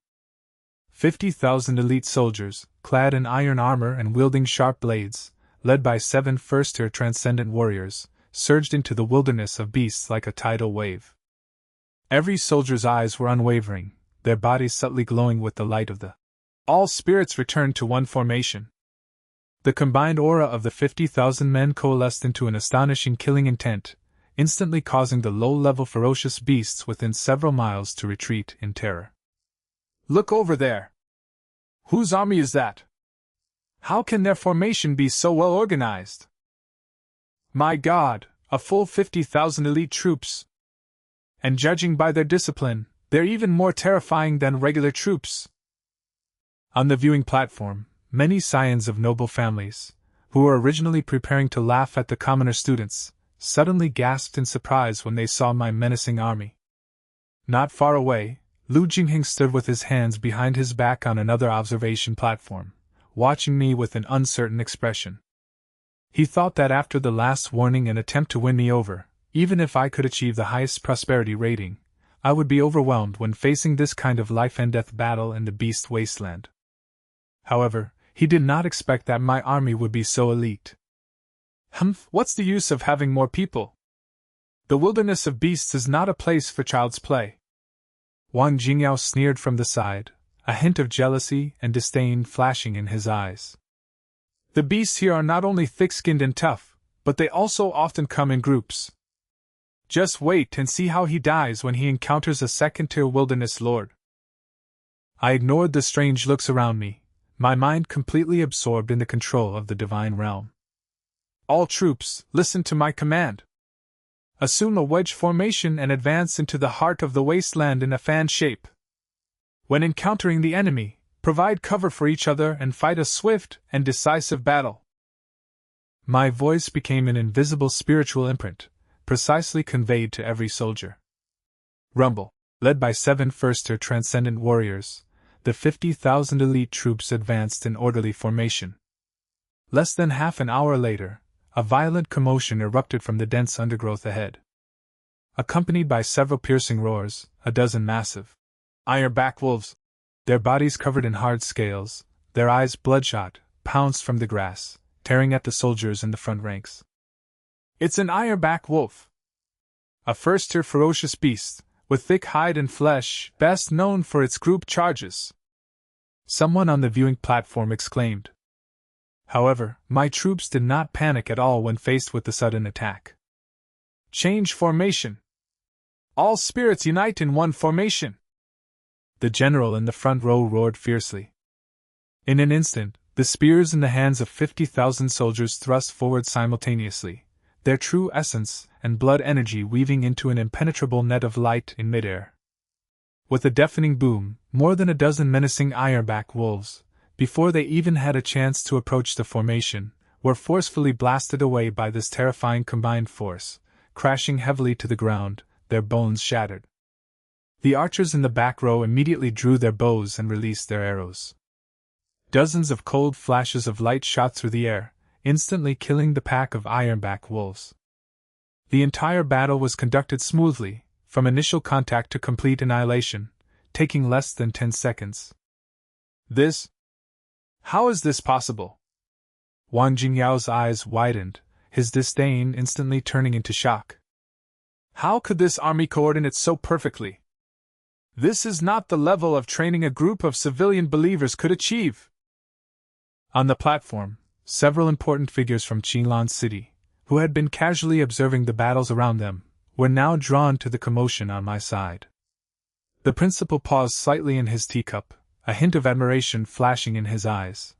50,000 elite soldiers, clad in iron armor and wielding sharp blades, led by 7 first-tier transcendent warriors, surged into the wilderness of beasts like a tidal wave. Every soldier's eyes were unwavering, their bodies subtly glowing with the light of the all spirits returned to one formation. The combined aura of the 50,000 men coalesced into an astonishing killing intent, instantly causing the low-level ferocious beasts within several miles to retreat in terror. Look over there! Whose army is that? How can their formation be so well organized? My God, a full 50,000 elite troops! And judging by their discipline, they're even more terrifying than regular troops. On the viewing platform, many scions of noble families, who were originally preparing to laugh at the commoner students, suddenly gasped in surprise when they saw my menacing army. Not far away, Lu Jingheng stood with his hands behind his back on another observation platform, watching me with an uncertain expression. He thought that after the last warning and attempt to win me over, even if I could achieve the highest prosperity rating, I would be overwhelmed when facing this kind of life-and-death battle in the beast wasteland. However, He did not expect that my army would be so elite. Humph, what's the use of having more people? The wilderness of beasts is not a place for child's play. Wang Jingyao sneered from the side, a hint of jealousy and disdain flashing in his eyes. The beasts here are not only thick-skinned and tough, but they also often come in groups. Just wait and see how he dies when he encounters a second-tier wilderness lord. I ignored the strange looks around me, my mind completely absorbed in the control of the divine realm. All troops, listen to my command. Assume a wedge formation and advance into the heart of the wasteland in a fan shape. When encountering the enemy, provide cover for each other and fight a swift and decisive battle. My voice became an invisible spiritual imprint, precisely conveyed to every soldier. Rumble, led by 7 first-tier transcendent warriors, the 50,000 elite troops advanced in orderly formation. Less than half an hour later, a violent commotion erupted from the dense undergrowth ahead. Accompanied by several piercing roars, a dozen massive ironback wolves, their bodies covered in hard scales, their eyes bloodshot, pounced from the grass, tearing at the soldiers in the front ranks. It's an ironback wolf! A first-tier ferocious beast, with thick hide and flesh, best known for its group charges. Someone on the viewing platform exclaimed. However, my troops did not panic at all when faced with the sudden attack. Change formation! All spirits unite in one formation! The general in the front row roared fiercely. In an instant, the spears in the hands of 50,000 soldiers thrust forward simultaneously, their true essence and blood energy weaving into an impenetrable net of light in midair. With a deafening boom, more than a dozen menacing ironback wolves, before they even had a chance to approach the formation, were forcefully blasted away by this terrifying combined force, crashing heavily to the ground, their bones shattered. The archers in the back row immediately drew their bows and released their arrows. Dozens of cold flashes of light shot through the air, instantly killing the pack of ironback wolves. The entire battle was conducted smoothly, from initial contact to complete annihilation, taking less than 10 seconds. How is this possible? Wang Jingyao's eyes widened, his disdain instantly turning into shock. How could this army coordinate so perfectly? This is not the level of training a group of civilian believers could achieve. On the platform, several important figures from Qinlan City, who had been casually observing the battles around them, were now drawn to the commotion on my side. The principal paused slightly in his teacup, a hint of admiration flashing in his eyes.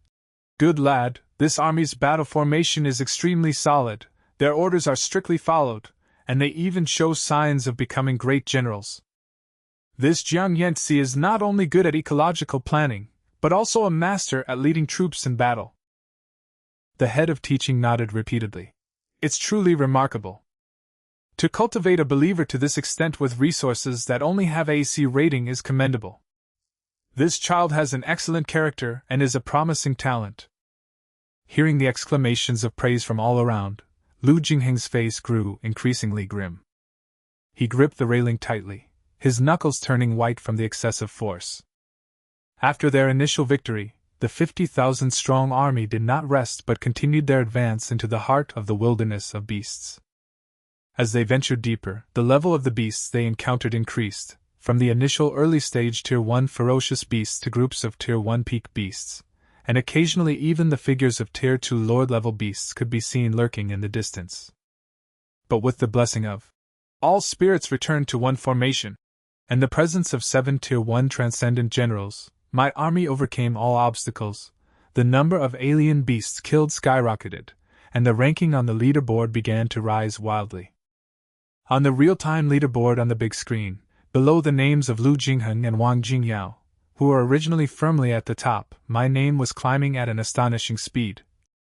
Good lad, this army's battle formation is extremely solid, their orders are strictly followed, and they even show signs of becoming great generals. This Jiang Yanxi is not only good at ecological planning, but also a master at leading troops in battle. The head of teaching nodded repeatedly. It's truly remarkable. To cultivate a believer to this extent with resources that only have AC rating is commendable. This child has an excellent character and is a promising talent. Hearing the exclamations of praise from all around, Lu Jingheng's face grew increasingly grim. He gripped the railing tightly, his knuckles turning white from the excessive force. After their initial victory, the 50,000-strong army did not rest but continued their advance into the heart of the wilderness of beasts. As they ventured deeper, the level of the beasts they encountered increased, from the initial early-stage Tier 1 ferocious beasts to groups of Tier 1 peak beasts, and occasionally even the figures of Tier 2 Lord-level beasts could be seen lurking in the distance. But with the blessing of all spirits returned to one formation, and the presence of 7 Tier 1 transcendent generals, my army overcame all obstacles, the number of alien beasts killed skyrocketed, and the ranking on the leaderboard began to rise wildly. On the real-time leaderboard on the big screen, below the names of Lu Jingheng and Wang Jingyao, who were originally firmly at the top, my name was climbing at an astonishing speed.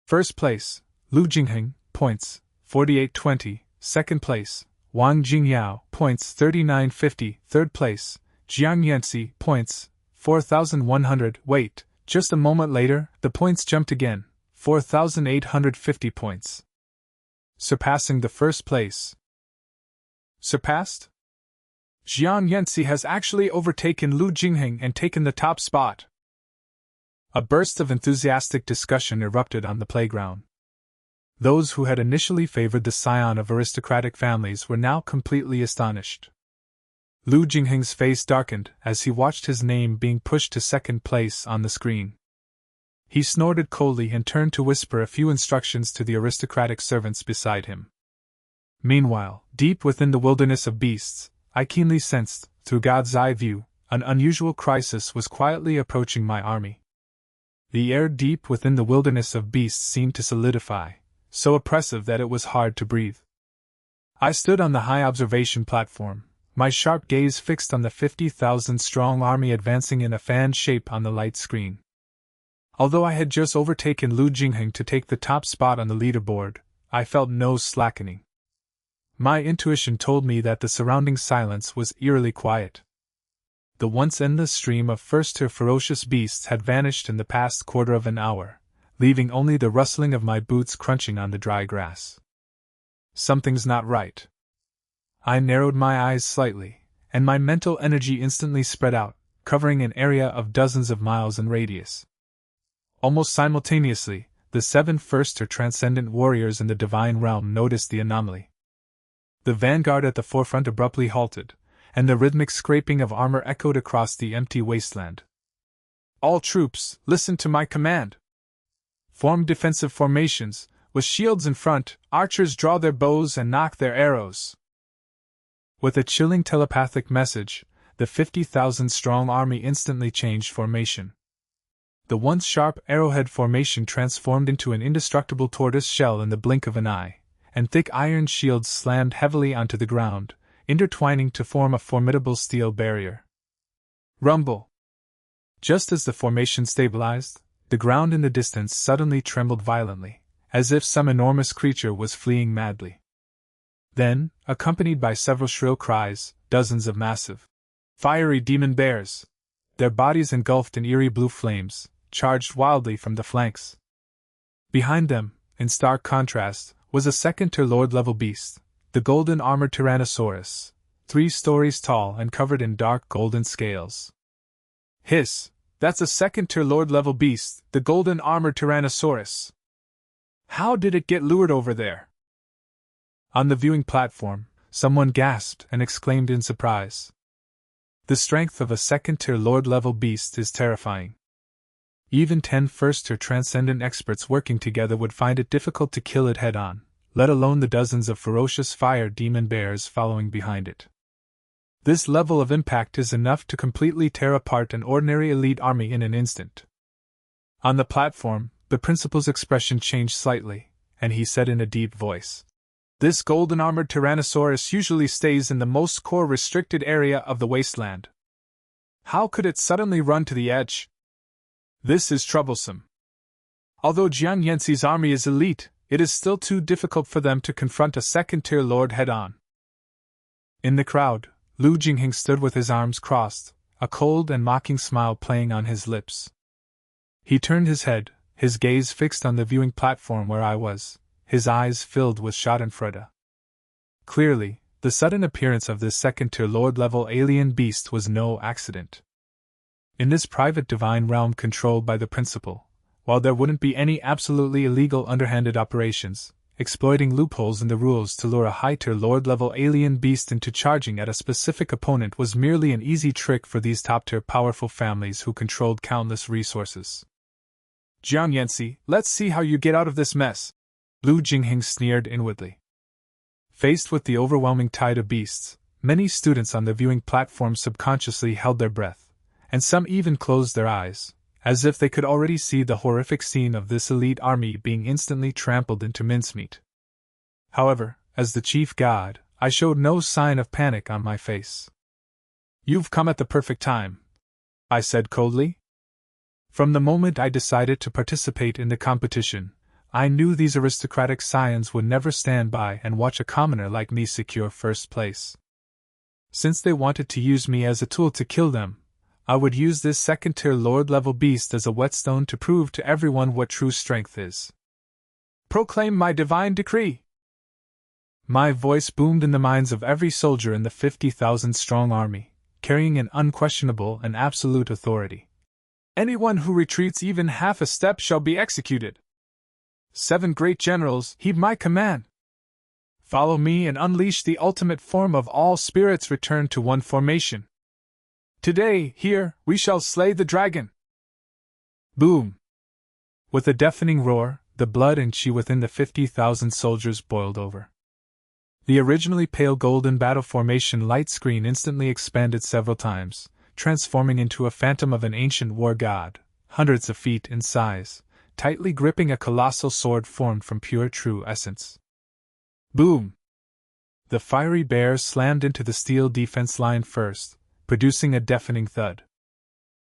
First place, Lu Jingheng, points, 4820, second place, Wang Jingyao, points 3950, third place, Jiang Yanxi, points 4100. Wait, just a moment later, the points jumped again, 4850 points. Surpassing the first place. Surpassed? Jiang Yanxi has actually overtaken Lu Jingheng and taken the top spot. A burst of enthusiastic discussion erupted on the playground. Those who had initially favored the scion of aristocratic families were now completely astonished. Lu Jingheng's face darkened as he watched his name being pushed to second place on the screen. He snorted coldly and turned to whisper a few instructions to the aristocratic servants beside him. Meanwhile, deep within the wilderness of beasts, I keenly sensed, through God's eye view, an unusual crisis was quietly approaching my army. The air deep within the wilderness of beasts seemed to solidify, so oppressive that it was hard to breathe. I stood on the high observation platform, my sharp gaze fixed on the 50,000-strong army advancing in a fan shape on the light screen. Although I had just overtaken Lu Jingheng to take the top spot on the leaderboard, I felt no slackening. My intuition told me that the surrounding silence was eerily quiet. The once endless stream of first-tier ferocious beasts had vanished in the past quarter of an hour, leaving only the rustling of my boots crunching on the dry grass. Something's not right. I narrowed my eyes slightly, and my mental energy instantly spread out, covering an area of dozens of miles in radius. Almost simultaneously, the 7 first-tier transcendent warriors in the divine realm noticed the anomaly. The vanguard at the forefront abruptly halted, and the rhythmic scraping of armor echoed across the empty wasteland. "All troops, listen to my command! Form defensive formations, with shields in front, archers draw their bows and knock their arrows." With a chilling telepathic message, the 50,000-strong army instantly changed formation. The once sharp arrowhead formation transformed into an indestructible tortoise shell in the blink of an eye, and thick iron shields slammed heavily onto the ground, intertwining to form a formidable steel barrier. Rumble! Just as the formation stabilized, the ground in the distance suddenly trembled violently, as if some enormous creature was fleeing madly. Then, accompanied by several shrill cries, dozens of massive, fiery demon bears, their bodies engulfed in eerie blue flames, charged wildly from the flanks. Behind them, in stark contrast, was a second-tier lord-level beast, the golden-armored Tyrannosaurus, 3 stories tall and covered in dark golden scales. Hiss! That's a second-tier lord-level beast, the golden-armored Tyrannosaurus! How did it get lured over there? On the viewing platform, someone gasped and exclaimed in surprise. The strength of a second-tier lord-level beast is terrifying. Even 10 first-tier transcendent experts working together would find it difficult to kill it head-on, let alone the dozens of ferocious fire demon bears following behind it. This level of impact is enough to completely tear apart an ordinary elite army in an instant. On the platform, the principal's expression changed slightly, and he said in a deep voice, "This golden-armored Tyrannosaurus usually stays in the most core restricted area of the wasteland. How could it suddenly run to the edge? This is troublesome. Although Jiang Yanxi's army is elite, it is still too difficult for them to confront a second-tier lord head-on." In the crowd, Lu Jingheng stood with his arms crossed, a cold and mocking smile playing on his lips. He turned his head, his gaze fixed on the viewing platform where I was, his eyes filled with schadenfreude. Clearly, the sudden appearance of this second-tier lord-level alien beast was no accident. In this private divine realm controlled by the principal, while there wouldn't be any absolutely illegal underhanded operations, exploiting loopholes in the rules to lure a high-tier lord-level alien beast into charging at a specific opponent was merely an easy trick for these top-tier powerful families who controlled countless resources. "Jiang Yanxi, let's see how you get out of this mess," Lu Jingheng sneered inwardly. Faced with the overwhelming tide of beasts, many students on the viewing platform subconsciously held their breath, and some even closed their eyes, as if they could already see the horrific scene of this elite army being instantly trampled into mincemeat. However, as the chief god, I showed no sign of panic on my face. "You've come at the perfect time," I said coldly. From the moment I decided to participate in the competition, I knew these aristocratic scions would never stand by and watch a commoner like me secure first place. Since they wanted to use me as a tool to kill them, I would use this second-tier lord-level beast as a whetstone to prove to everyone what true strength is. "Proclaim my divine decree!" My voice boomed in the minds of every soldier in the 50,000-strong army, carrying an unquestionable and absolute authority. Anyone who retreats even half a step shall be executed. 7 great generals heed my command. Follow me and unleash the ultimate form of all spirits returned to one formation. Today, here, we shall slay the dragon. Boom! With a deafening roar, the blood and chi within the 50,000 soldiers boiled over. The originally pale golden battle formation light screen instantly expanded several times, transforming into a phantom of an ancient war god, hundreds of feet in size, tightly gripping a colossal sword formed from pure true essence. Boom! The fiery bear slammed into the steel defense line first, producing a deafening thud.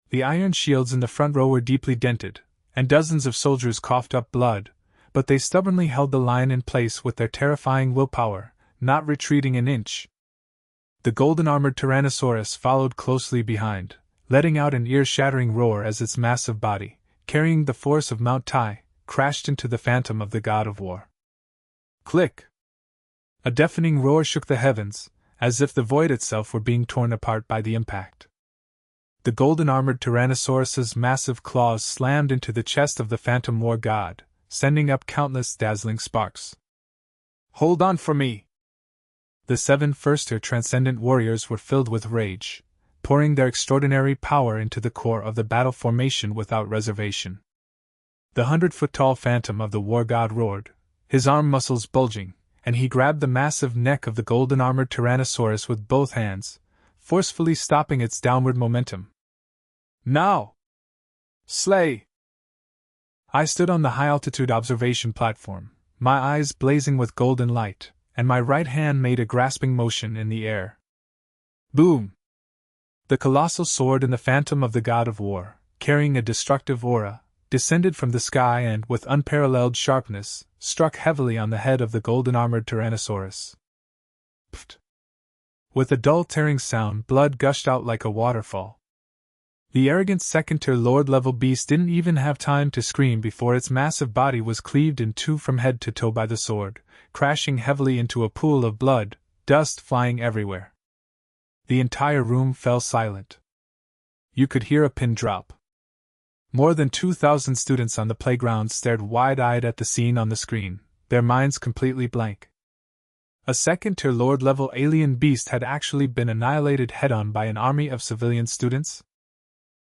The iron shields in the front row were deeply dented, and dozens of soldiers coughed up blood, but they stubbornly held the line in place with their terrifying willpower, not retreating an inch. The golden-armored Tyrannosaurus followed closely behind, letting out an ear-shattering roar as its massive body, carrying the force of Mount Tai, crashed into the phantom of the god of war. Click! A deafening roar shook the heavens, as if the void itself were being torn apart by the impact. The golden-armored Tyrannosaurus's massive claws slammed into the chest of the phantom war god, sending up countless dazzling sparks. Hold on for me! The 7 first-tier transcendent warriors were filled with rage, pouring their extraordinary power into the core of the battle formation without reservation. The 100-foot-tall phantom of the war god roared, his arm muscles bulging, and he grabbed the massive neck of the golden-armored Tyrannosaurus with both hands, forcefully stopping its downward momentum. Now! Slay! I stood on the high-altitude observation platform, my eyes blazing with golden light, and my right hand made a grasping motion in the air. Boom! The colossal sword in the phantom of the god of war, carrying a destructive aura, descended from the sky and, with unparalleled sharpness, struck heavily on the head of the golden-armored Tyrannosaurus. Pfft! With a dull tearing sound, blood gushed out like a waterfall. The arrogant second-tier lord-level beast didn't even have time to scream before its massive body was cleaved in two from head to toe by the sword, crashing heavily into a pool of blood, dust flying everywhere. The entire room fell silent. You could hear a pin drop. More than 2,000 students on the playground stared wide-eyed at the scene on the screen, their minds completely blank. A second-tier lord-level alien beast had actually been annihilated head-on by an army of civilian students?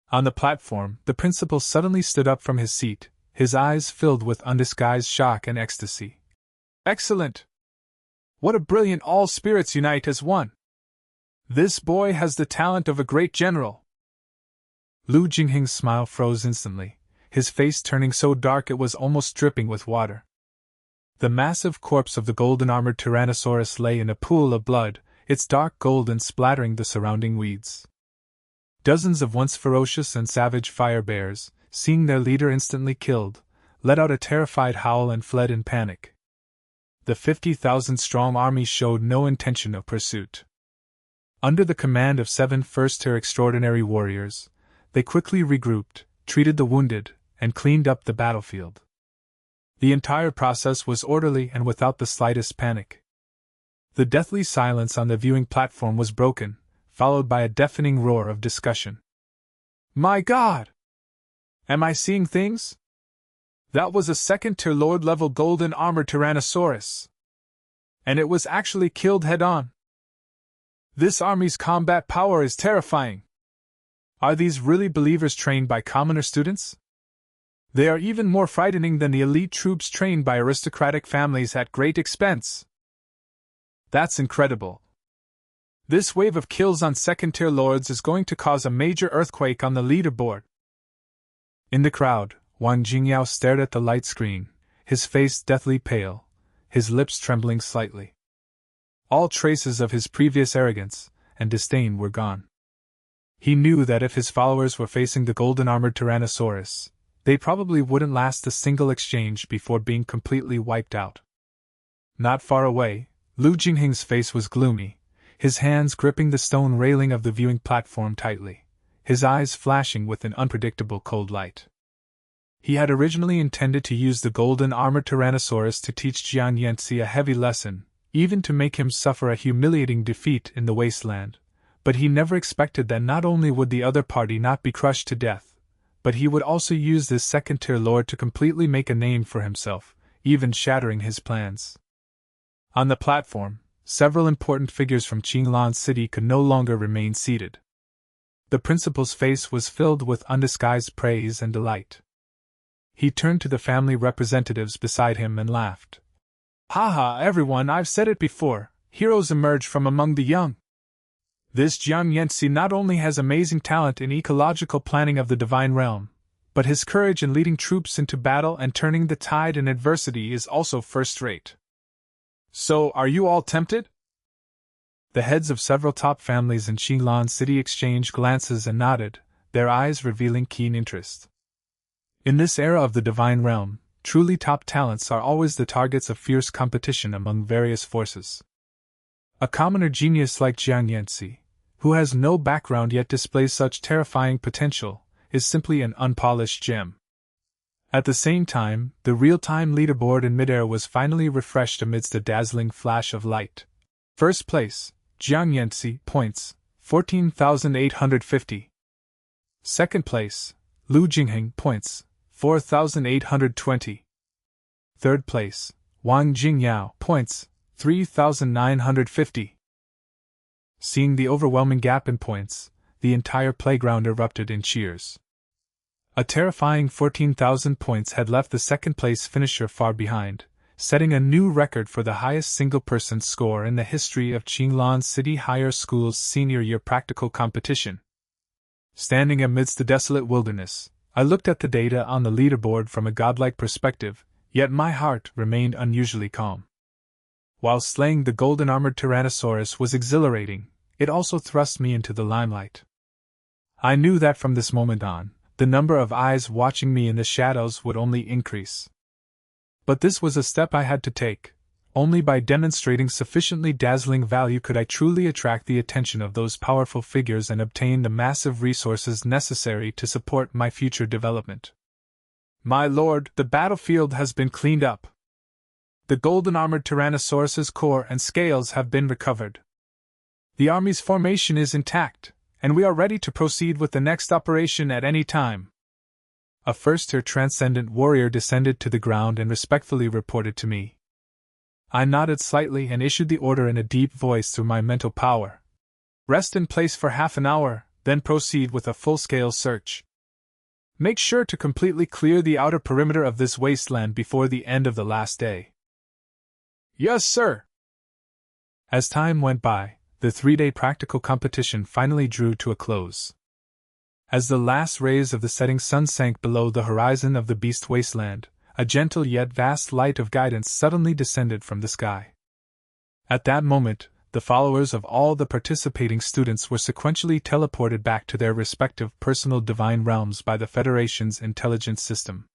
On the platform, the principal suddenly stood up from his seat, his eyes filled with undisguised shock and ecstasy. Excellent! What a brilliant all spirits unite as one! This boy has the talent of a great general! Lu Jingheng's smile froze instantly, his face turning so dark it was almost dripping with water. The massive corpse of the golden-armored Tyrannosaurus lay in a pool of blood, its dark golden splattering the surrounding weeds. Dozens of once ferocious and savage fire bears, seeing their leader instantly killed, let out a terrified howl and fled in panic. The 50,000-strong army showed no intention of pursuit. Under the command of 7 first-tier extraordinary warriors, they quickly regrouped, treated the wounded, and cleaned up the battlefield. The entire process was orderly and without the slightest panic. The deathly silence on the viewing platform was broken, followed by a deafening roar of discussion. My God! Am I seeing things? That was a second-tier lord-level golden-armored Tyrannosaurus. And it was actually killed head-on. This army's combat power is terrifying. Are these really believers trained by commoner students? They are even more frightening than the elite troops trained by aristocratic families at great expense. That's incredible. This wave of kills on second-tier lords is going to cause a major earthquake on the leaderboard. In the crowd, Wang Jingyao stared at the light screen, his face deathly pale, his lips trembling slightly. All traces of his previous arrogance and disdain were gone. He knew that if his followers were facing the golden-armored Tyrannosaurus, they probably wouldn't last a single exchange before being completely wiped out. Not far away, Lu Jingheng's face was gloomy, his hands gripping the stone railing of the viewing platform tightly, his eyes flashing with an unpredictable cold light. He had originally intended to use the golden-armored Tyrannosaurus to teach Jian Yanzi a heavy lesson, even to make him suffer a humiliating defeat in the wasteland, but he never expected that not only would the other party not be crushed to death, but he would also use this second-tier lore to completely make a name for himself, even shattering his plans. On the platform, several important figures from Qinglan City could no longer remain seated. The principal's face was filled with undisguised praise and delight. He turned to the family representatives beside him and laughed. "Haha, everyone, I've said it before, heroes emerge from among the young. This Jiang Yanxi not only has amazing talent in ecological planning of the divine realm, but his courage in leading troops into battle and turning the tide in adversity is also first-rate. So, are you all tempted?" The heads of several top families in Qinglan City exchanged glances and nodded, their eyes revealing keen interest. In this era of the divine realm, truly top talents are always the targets of fierce competition among various forces. A commoner genius like Jiang Yanxi, who has no background yet displays such terrifying potential, is simply an unpolished gem. At the same time, the real-time leaderboard in midair was finally refreshed amidst a dazzling flash of light. First place, Jiang Yanxi, points, 14,850. Second place, Lu Jingheng, points, 4,820. Third place, Wang Jingyao, points, 3,950. Seeing the overwhelming gap in points, the entire playground erupted in cheers. A terrifying 14,000 points had left the second-place finisher far behind, setting a new record for the highest single-person score in the history of Qinglan City Higher School's senior year practical competition. Standing amidst the desolate wilderness, I looked at the data on the leaderboard from a godlike perspective, yet my heart remained unusually calm. While slaying the golden-armored Tyrannosaurus was exhilarating, it also thrust me into the limelight. I knew that from this moment on, the number of eyes watching me in the shadows would only increase. But this was a step I had to take. Only by demonstrating sufficiently dazzling value could I truly attract the attention of those powerful figures and obtain the massive resources necessary to support my future development. "My lord, the battlefield has been cleaned up. The golden-armored Tyrannosaurus's core and scales have been recovered. The army's formation is intact, and we are ready to proceed with the next operation at any time." A first-tier transcendent warrior descended to the ground and respectfully reported to me. I nodded slightly and issued the order in a deep voice through my mental power. "Rest in place for half an hour, then proceed with a full-scale search. Make sure to completely clear the outer perimeter of this wasteland before the end of the last day." "Yes, sir." As time went by, the 3-day practical competition finally drew to a close. As the last rays of the setting sun sank below the horizon of the beast wasteland, a gentle yet vast light of guidance suddenly descended from the sky. At that moment, the followers of all the participating students were sequentially teleported back to their respective personal divine realms by the Federation's intelligence system.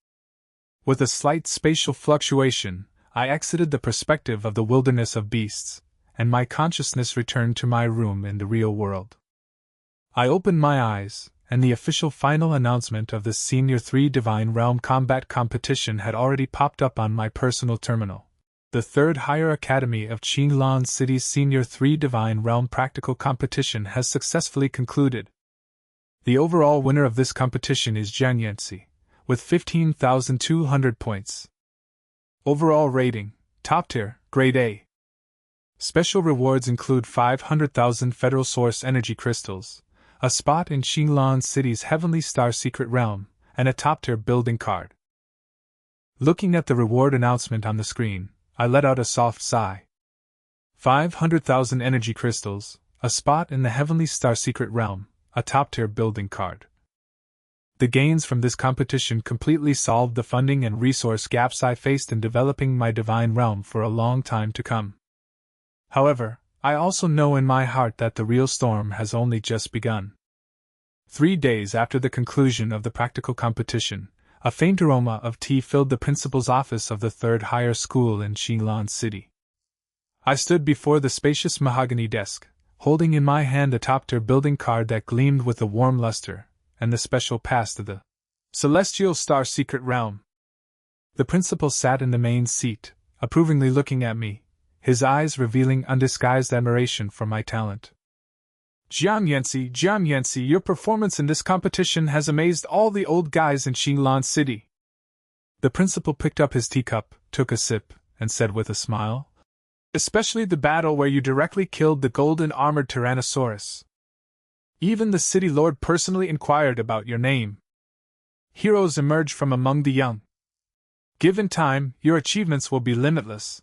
With a slight spatial fluctuation, I exited the perspective of the wilderness of beasts, and my consciousness returned to my room in the real world. I opened my eyes, and the official final announcement of the Senior 3 Divine Realm Combat Competition had already popped up on my personal terminal. The 3rd Higher Academy of Qinglan City's Senior 3 Divine Realm Practical Competition has successfully concluded. The overall winner of this competition is Jiang Yanxi, with 15,200 points. Overall rating, Top Tier, Grade A. Special rewards include 500,000 Federal Source Energy Crystals, a spot in Qinglan City's Heavenly Star Secret Realm, and a top-tier building card. Looking at the reward announcement on the screen, I let out a soft sigh. 500,000 energy crystals, a spot in the Heavenly Star Secret Realm, a top-tier building card. The gains from this competition completely solved the funding and resource gaps I faced in developing my divine realm for a long time to come. However, I also know in my heart that the real storm has only just begun. 3 days after the conclusion of the practical competition, a faint aroma of tea filled the principal's office of the 3rd Higher School in Qinglan City. I stood before the spacious mahogany desk, holding in my hand a top-tier building card that gleamed with a warm luster, and the special pass to the Celestial Star Secret Realm. The principal sat in the main seat, approvingly looking at me, his eyes revealing undisguised admiration for my talent. Jiang Yancy, your performance in this competition has amazed all the old guys in Xinlan City. The principal picked up his teacup, took a sip, and said with a smile, especially the battle where you directly killed the golden-armored Tyrannosaurus. Even the city lord personally inquired about your name. Heroes emerge from among the young. Given time, your achievements will be limitless.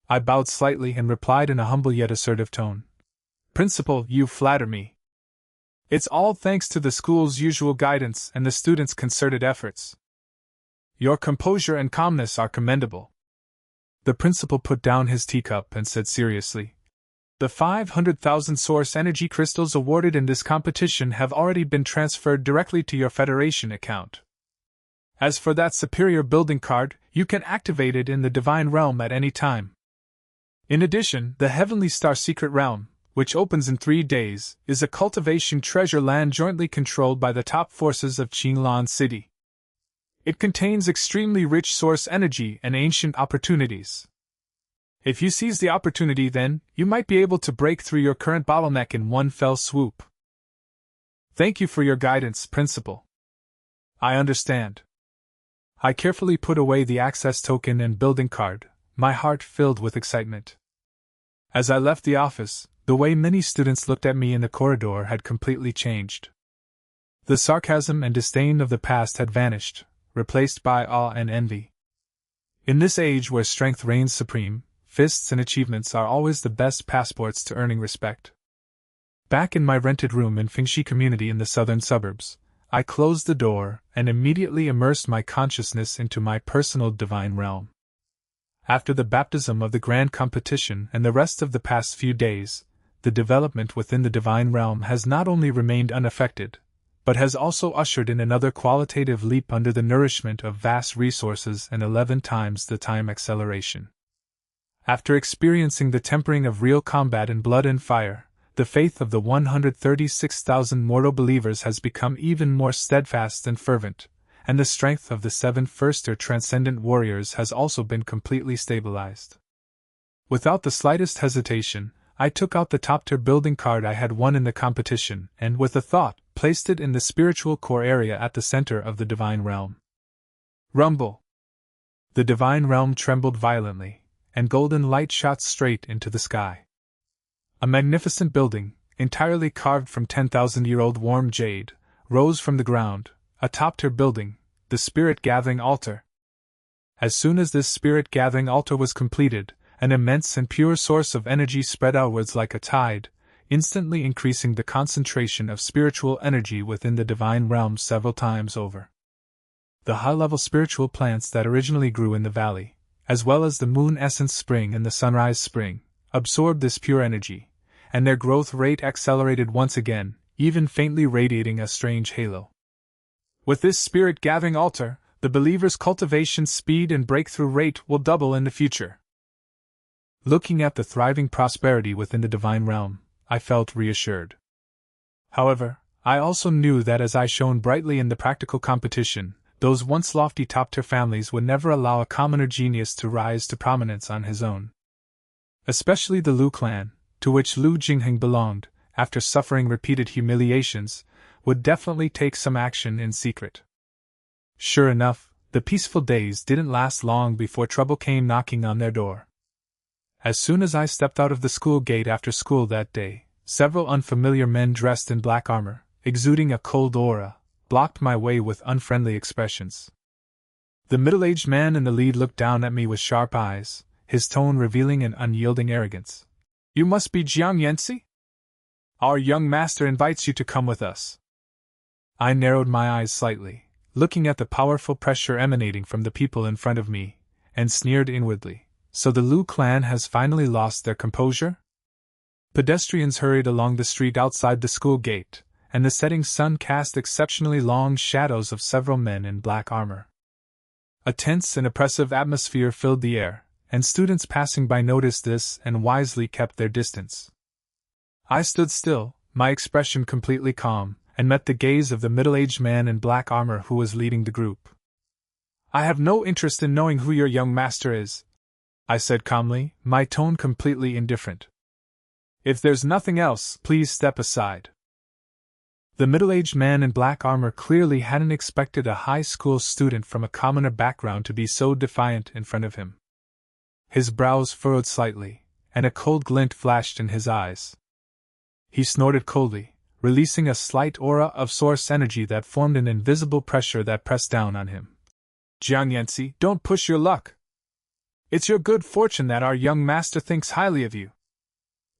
I bowed slightly and replied in a humble yet assertive tone. Principal, you flatter me. It's all thanks to the school's usual guidance and the students' concerted efforts. Your composure and calmness are commendable. The principal put down his teacup and said seriously, the 500,000 source energy crystals awarded in this competition have already been transferred directly to your Federation account. As for that superior building card, you can activate it in the Divine Realm at any time. In addition, the Heavenly Star Secret Realm, which opens in 3 days, is a cultivation treasure land jointly controlled by the top forces of Xinlan City. It contains extremely rich source energy and ancient opportunities. If you seize the opportunity, then, you might be able to break through your current bottleneck in one fell swoop. Thank you for your guidance, Principal. I understand. I carefully put away the access token and building card, my heart filled with excitement. As I left the office, the way many students looked at me in the corridor had completely changed. The sarcasm and disdain of the past had vanished, replaced by awe and envy. In this age where strength reigns supreme, fists and achievements are always the best passports to earning respect. Back in my rented room in Fingxi community in the southern suburbs, I closed the door and immediately immersed my consciousness into my personal divine realm. After the baptism of the grand competition and the rest of the past few days, the development within the divine realm has not only remained unaffected, but has also ushered in another qualitative leap under the nourishment of vast resources and 11 times the time acceleration. After experiencing the tempering of real combat in blood and fire, the faith of the 136,000 mortal believers has become even more steadfast and fervent, and the strength of the 7 first-tier transcendent warriors has also been completely stabilized. Without the slightest hesitation, I took out the top-tier building card I had won in the competition and, with a thought, placed it in the spiritual core area at the center of the divine realm. Rumble! The divine realm trembled violently, and golden light shot straight into the sky. A magnificent building, entirely carved from 10,000-year-old warm jade, rose from the ground, a top-tier building, the spirit-gathering altar. As soon as this spirit-gathering altar was completed, an immense and pure source of energy spread outwards like a tide, instantly increasing the concentration of spiritual energy within the divine realm several times over. The high-level spiritual plants that originally grew in the valley, as well as the moon essence spring and the sunrise spring, absorbed this pure energy, and their growth rate accelerated once again, even faintly radiating a strange halo. With this spirit-gathering altar, the believer's cultivation speed and breakthrough rate will double in the future. Looking at the thriving prosperity within the divine realm, I felt reassured. However, I also knew that as I shone brightly in the practical competition, those once lofty top-tier families would never allow a commoner genius to rise to prominence on his own. Especially the Lu clan, to which Lu Jingheng belonged, after suffering repeated humiliations, would definitely take some action in secret. Sure enough, the peaceful days didn't last long before trouble came knocking on their door. As soon as I stepped out of the school gate after school that day, several unfamiliar men dressed in black armor, exuding a cold aura, blocked my way with unfriendly expressions. The middle-aged man in the lead looked down at me with sharp eyes, his tone revealing an unyielding arrogance. You must be Jiang Yancy? Our young master invites you to come with us. I narrowed my eyes slightly, looking at the powerful pressure emanating from the people in front of me, and sneered inwardly. So the Lu clan has finally lost their composure? Pedestrians hurried along the street outside the school gate, and the setting sun cast exceptionally long shadows of several men in black armor. A tense and oppressive atmosphere filled the air, and students passing by noticed this and wisely kept their distance. I stood still, my expression completely calm, and met the gaze of the middle-aged man in black armor who was leading the group. I have no interest in knowing who your young master is, I said calmly, my tone completely indifferent. If there's nothing else, please step aside. The middle-aged man in black armor clearly hadn't expected a high school student from a commoner background to be so defiant in front of him. His brows furrowed slightly, and a cold glint flashed in his eyes. He snorted coldly, releasing a slight aura of source energy that formed an invisible pressure that pressed down on him. Jiang Yanxi, don't push your luck. It's your good fortune that our young master thinks highly of you.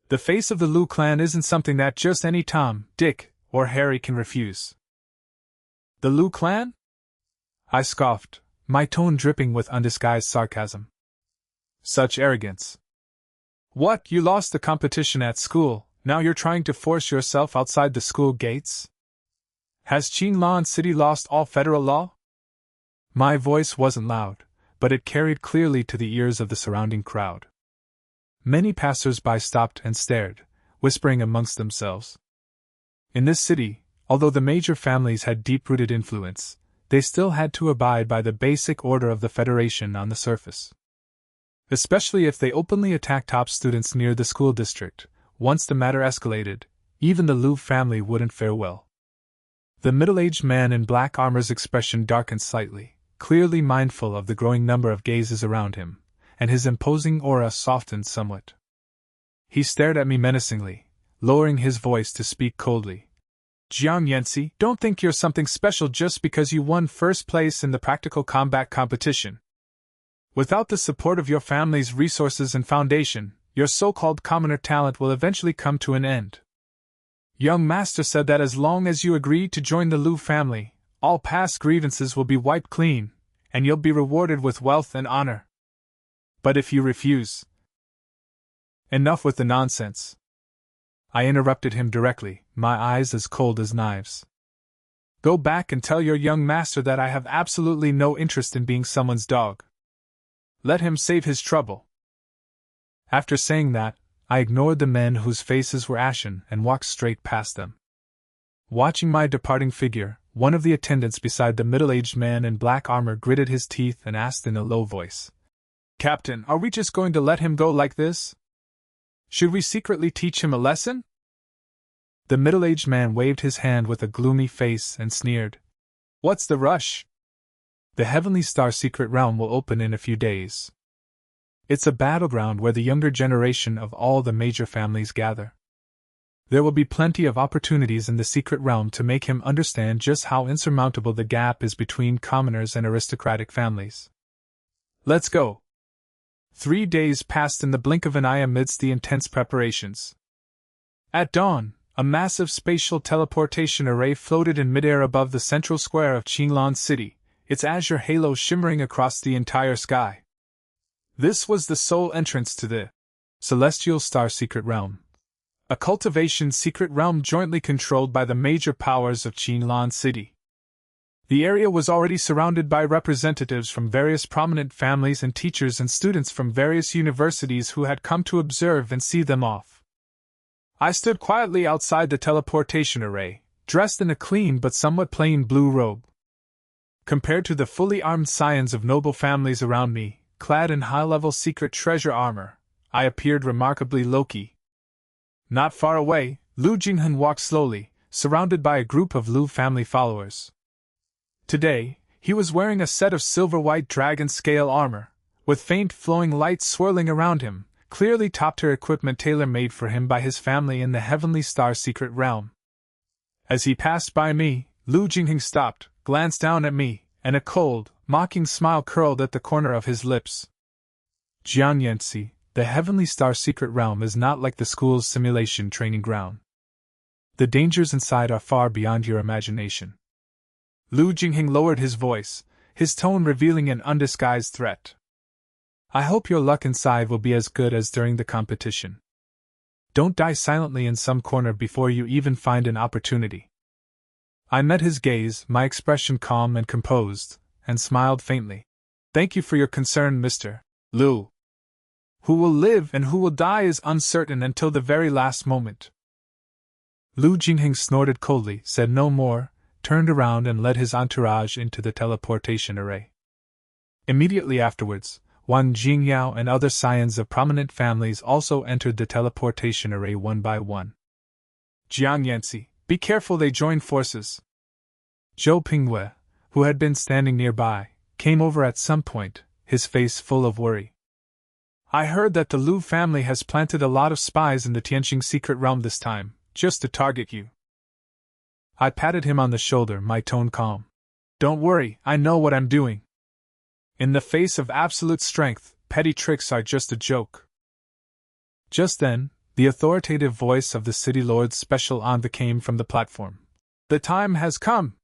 The face of the Lu clan isn't something that just any Tom, Dick, or Harry can refuse. The Lu clan? I scoffed, my tone dripping with undisguised sarcasm. Such arrogance. What, you lost the competition at school, now you're trying to force yourself outside the school gates? Has Qinlan City lost all federal law? My voice wasn't loud, but it carried clearly to the ears of the surrounding crowd. Many passers-by stopped and stared, whispering amongst themselves. In this city, although the major families had deep-rooted influence, they still had to abide by the basic order of the Federation on the surface. Especially if they openly attacked top students near the school district, once the matter escalated, even the Lu family wouldn't fare well. The middle-aged man in black armor's expression darkened slightly, clearly mindful of the growing number of gazes around him, and his imposing aura softened somewhat. He stared at me menacingly, lowering his voice to speak coldly. Jiang Yanxi, don't think you're something special just because you won first place in the practical combat competition. Without the support of your family's resources and foundation, your so-called commoner talent will eventually come to an end. Young Master said that as long as you agree to join the Lu family, all past grievances will be wiped clean, and you'll be rewarded with wealth and honor. But if you refuse... Enough with the nonsense. I interrupted him directly, my eyes as cold as knives. Go back and tell your young master that I have absolutely no interest in being someone's dog. Let him save his trouble. After saying that, I ignored the men whose faces were ashen and walked straight past them. Watching my departing figure, one of the attendants beside the middle-aged man in black armor gritted his teeth and asked in a low voice, Captain, are we just going to let him go like this? Should we secretly teach him a lesson? The middle-aged man waved his hand with a gloomy face and sneered. What's the rush? The Heavenly Star Secret Realm will open in a few days. It's a battleground where the younger generation of all the major families gather. There will be plenty of opportunities in the Secret Realm to make him understand just how insurmountable the gap is between commoners and aristocratic families. Let's go. 3 days passed in the blink of an eye amidst the intense preparations. At dawn, a massive spatial teleportation array floated in midair above the central square of Qinlan City, its azure halo shimmering across the entire sky. This was the sole entrance to the Celestial Star Secret Realm, a cultivation secret realm jointly controlled by the major powers of Qinlan City. The area was already surrounded by representatives from various prominent families and teachers and students from various universities who had come to observe and see them off. I stood quietly outside the teleportation array, dressed in a clean but somewhat plain blue robe. Compared to the fully armed scions of noble families around me, clad in high-level secret treasure armor, I appeared remarkably low-key. Not far away, Lu Jinghan walked slowly, surrounded by a group of Lu family followers. Today, he was wearing a set of silver-white dragon-scale armor, with faint flowing lights swirling around him, clearly top-tier equipment tailor-made for him by his family in the Heavenly Star Secret Realm. As he passed by me, Lu Jinghan stopped, glanced down at me, and a cold, mocking smile curled at the corner of his lips. Jiang Yanxi, the Heavenly Star Secret Realm is not like the school's simulation training ground. The dangers inside are far beyond your imagination. Lu Jinghan lowered his voice, his tone revealing an undisguised threat. I hope your luck inside will be as good as during the competition. Don't die silently in some corner before you even find an opportunity. I met his gaze, my expression calm and composed, and smiled faintly. Thank you for your concern, Mr. Lu. Who will live and who will die is uncertain until the very last moment. Lu Jinghan snorted coldly, said no more, turned around and led his entourage into the teleportation array. Immediately afterwards, Wang Jingyao and other scions of prominent families also entered the teleportation array one by one. Jiang Yanxi, be careful, they joined forces. Zhou Pingwei, who had been standing nearby, came over at some point, his face full of worry. I heard that the Lu family has planted a lot of spies in the Tianqing secret realm this time, just to target you. I patted him on the shoulder, my tone calm. Don't worry, I know what I'm doing. In the face of absolute strength, petty tricks are just a joke. Just then, the authoritative voice of the City Lord's special envoy came from the platform. The time has come.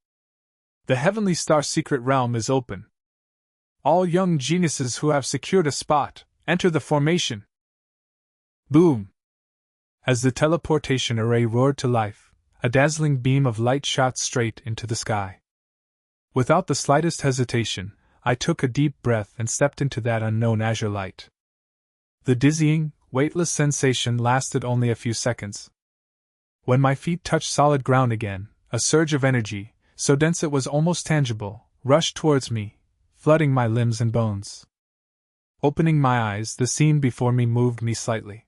The Heavenly Star secret realm is open. All young geniuses who have secured a spot, enter the formation. Boom! As the teleportation array roared to life, a dazzling beam of light shot straight into the sky. Without the slightest hesitation, I took a deep breath and stepped into that unknown azure light. The dizzying, weightless sensation lasted only a few seconds. When my feet touched solid ground again, a surge of energy, so dense it was almost tangible, rushed towards me, flooding my limbs and bones. Opening my eyes, the scene before me moved me slightly.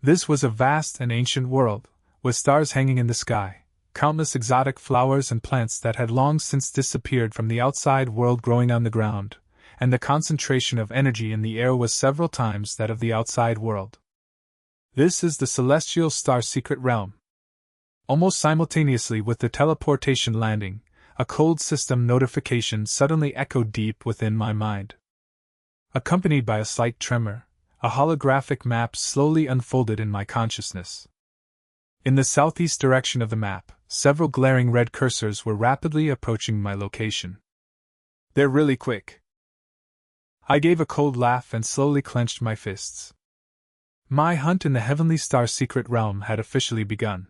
This was a vast and ancient world, with stars hanging in the sky, countless exotic flowers and plants that had long since disappeared from the outside world growing on the ground, and the concentration of energy in the air was several times that of the outside world. This is the Celestial Star Secret Realm. Almost simultaneously with the teleportation landing, a cold system notification suddenly echoed deep within my mind. Accompanied by a slight tremor, a holographic map slowly unfolded in my consciousness. In the southeast direction of the map, several glaring red cursors were rapidly approaching my location. They're really quick. I gave a cold laugh and slowly clenched my fists. My hunt in the Heavenly Star secret realm had officially begun.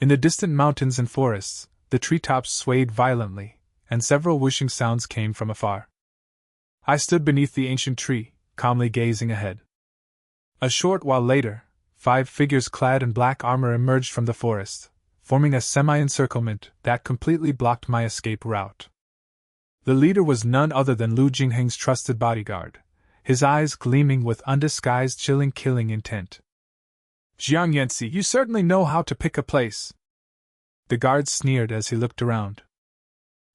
In the distant mountains and forests, the treetops swayed violently, and several whooshing sounds came from afar. I stood beneath the ancient tree, calmly gazing ahead. A short while later, 5 figures clad in black armor emerged from the forest, forming a semi-encirclement that completely blocked my escape route. The leader was none other than Lu Jingheng's trusted bodyguard, his eyes gleaming with undisguised chilling killing intent. Jiang Yanxi, you certainly know how to pick a place. The guard sneered as he looked around.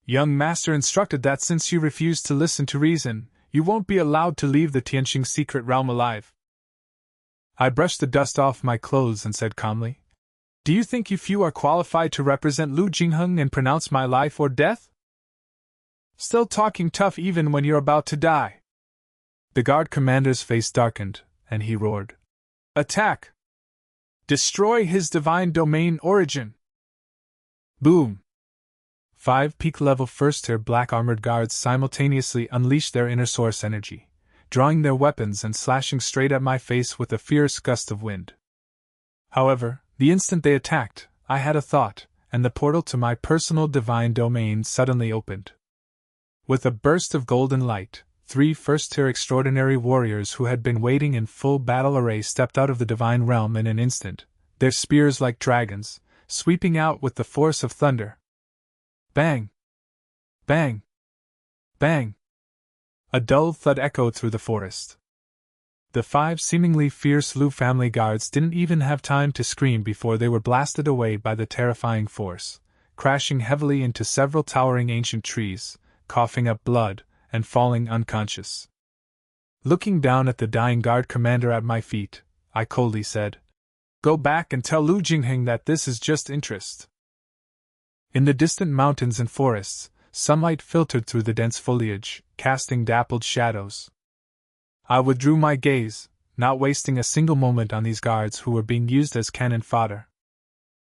Young master instructed that since you refuse to listen to reason, you won't be allowed to leave the Tianqing secret realm alive. I brushed the dust off my clothes and said calmly, Do you think you few are qualified to represent Lu Jingheng and pronounce my life or death? Still talking tough even when you're about to die. The guard commander's face darkened, and he roared. Attack! Destroy his divine domain origin! Boom! 5 peak-level first-tier black-armored guards simultaneously unleashed their inner source energy, drawing their weapons and slashing straight at my face with a fierce gust of wind. However, the instant they attacked, I had a thought, and the portal to my personal divine domain suddenly opened. With a burst of golden light, 3 first-tier extraordinary warriors who had been waiting in full battle array stepped out of the divine realm in an instant, their spears like dragons, sweeping out with the force of thunder. Bang! Bang! Bang! A dull thud echoed through the forest. The 5 seemingly fierce Lu family guards didn't even have time to scream before they were blasted away by the terrifying force, crashing heavily into several towering ancient trees, coughing up blood, and falling unconscious. Looking down at the dying guard commander at my feet, I coldly said, Go back and tell Lu Jingheng that this is just interest. In the distant mountains and forests, sunlight filtered through the dense foliage, casting dappled shadows. I withdrew my gaze, not wasting a single moment on these guards who were being used as cannon fodder.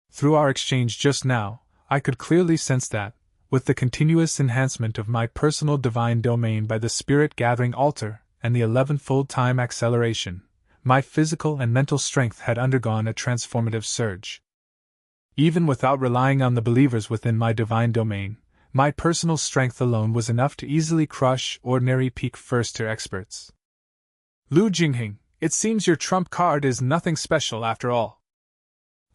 Through our exchange just now, I could clearly sense that, with the continuous enhancement of my personal divine domain by the spirit-gathering altar and the 11-fold time acceleration, my physical and mental strength had undergone a transformative surge. Even without relying on the believers within my divine domain, my personal strength alone was enough to easily crush ordinary peak first-tier experts. Lu Jingheng, it seems your trump card is nothing special after all.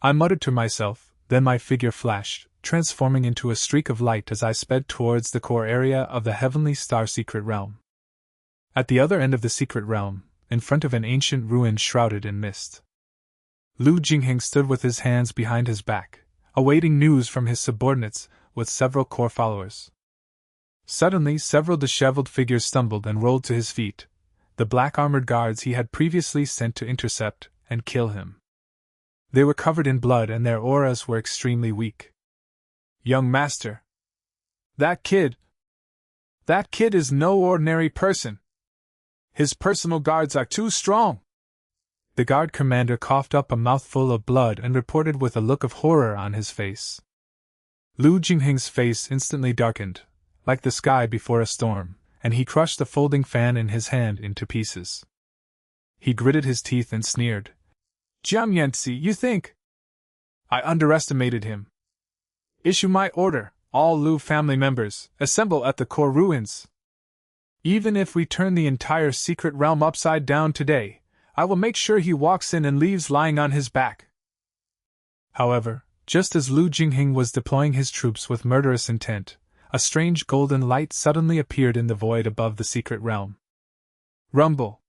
I muttered to myself, then my figure flashed, transforming into a streak of light as I sped towards the core area of the Heavenly Star secret realm. At the other end of the secret realm, in front of an ancient ruin shrouded in mist, Lu Jingheng stood with his hands behind his back, awaiting news from his subordinates, with several core followers. Suddenly, several disheveled figures stumbled and rolled to his feet, the black armored guards he had previously sent to intercept and kill him. They were covered in blood and their auras were extremely weak. Young master! That kid is no ordinary person! His personal guards are too strong! The guard commander coughed up a mouthful of blood and reported with a look of horror on his face. Lu Jingheng's face instantly darkened, like the sky before a storm, and he crushed the folding fan in his hand into pieces. He gritted his teeth and sneered. Jiang Yanci, you think? I underestimated him. Issue my order, all Lu family members, assemble at the core ruins. Even if we turn the entire secret realm upside down today, I will make sure he walks in and leaves lying on his back. However, just as Lu Jingheng was deploying his troops with murderous intent, a strange golden light suddenly appeared in the void above the secret realm. Rumble!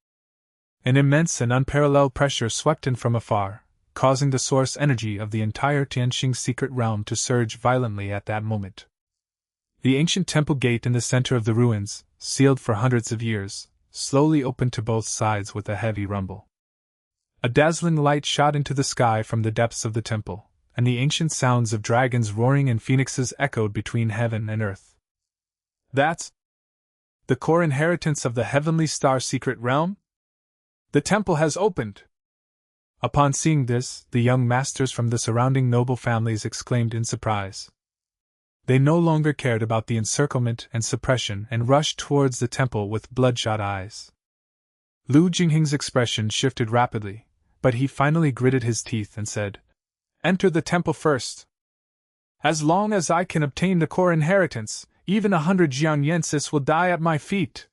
An immense and unparalleled pressure swept in from afar, causing the source energy of the entire Tianxing secret realm to surge violently at that moment. The ancient temple gate in the center of the ruins, sealed for hundreds of years, slowly opened to both sides with a heavy rumble. A dazzling light shot into the sky from the depths of the temple, and the ancient sounds of dragons roaring and phoenixes echoed between heaven and earth. That's the core inheritance of the Heavenly Star secret realm? The temple has opened! Upon seeing this, the young masters from the surrounding noble families exclaimed in surprise. They no longer cared about the encirclement and suppression and rushed towards the temple with bloodshot eyes. Lu Jingheng's expression shifted rapidly, but he finally gritted his teeth and said, Enter the temple first. As long as I can obtain the core inheritance, even 100 Jiangyensis will die at my feet.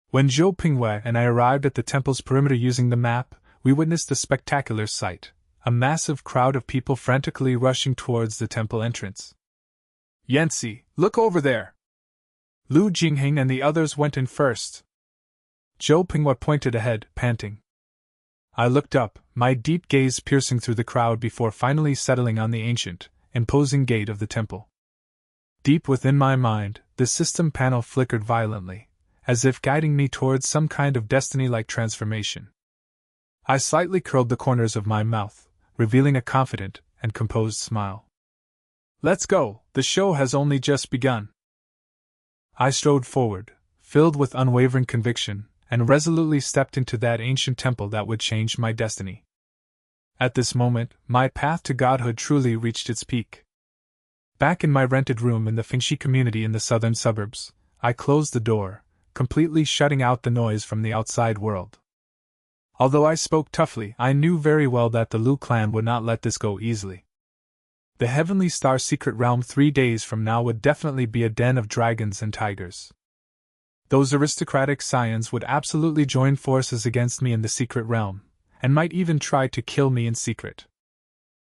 When Zhou Pingwei and I arrived at the temple's perimeter using the map, we witnessed a spectacular sight, a massive crowd of people frantically rushing towards the temple entrance. Yanci, look over there! Lu Jingheng and the others went in first. Zhou Pingwei pointed ahead, panting. I looked up, my deep gaze piercing through the crowd before finally settling on the ancient, imposing gate of the temple. Deep within my mind, the system panel flickered violently, as if guiding me towards some kind of destiny-like transformation. I slightly curled the corners of my mouth, revealing a confident and composed smile. Let's go, the show has only just begun. I strode forward, filled with unwavering conviction, and resolutely stepped into that ancient temple that would change my destiny. At this moment, my path to godhood truly reached its peak. Back in my rented room in the Fengxi community in the southern suburbs, I closed the door, completely shutting out the noise from the outside world. Although I spoke toughly, I knew very well that the Lu clan would not let this go easily. The Heavenly Star secret realm 3 days from now would definitely be a den of dragons and tigers. Those aristocratic scions would absolutely join forces against me in the secret realm, and might even try to kill me in secret.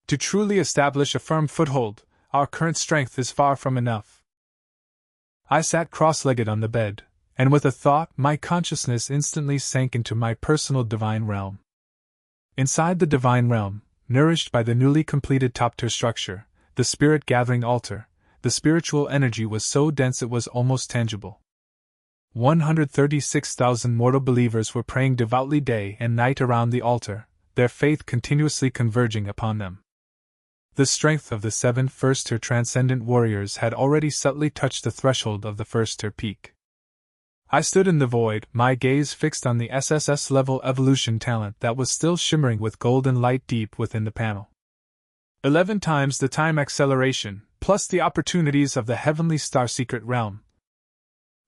To truly establish a firm foothold, our current strength is far from enough. I sat cross-legged on the bed, and with a thought, my consciousness instantly sank into my personal divine realm. Inside the divine realm, nourished by the newly completed top-tier structure, the spirit-gathering altar, the spiritual energy was so dense it was almost tangible. 136,000 mortal believers were praying devoutly day and night around the altar, their faith continuously converging upon them. The strength of the 7 first-tier transcendent warriors had already subtly touched the threshold of the first-tier peak. I stood in the void, my gaze fixed on the SSS-level evolution talent that was still shimmering with golden light deep within the panel. 11 times the time acceleration, plus the opportunities of the Heavenly Star secret realm.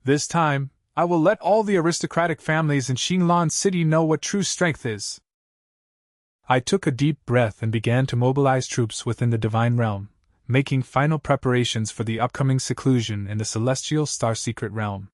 This time, I will let all the aristocratic families in Xinglan City know what true strength is. I took a deep breath and began to mobilize troops within the divine realm, making final preparations for the upcoming seclusion in the celestial star secret realm.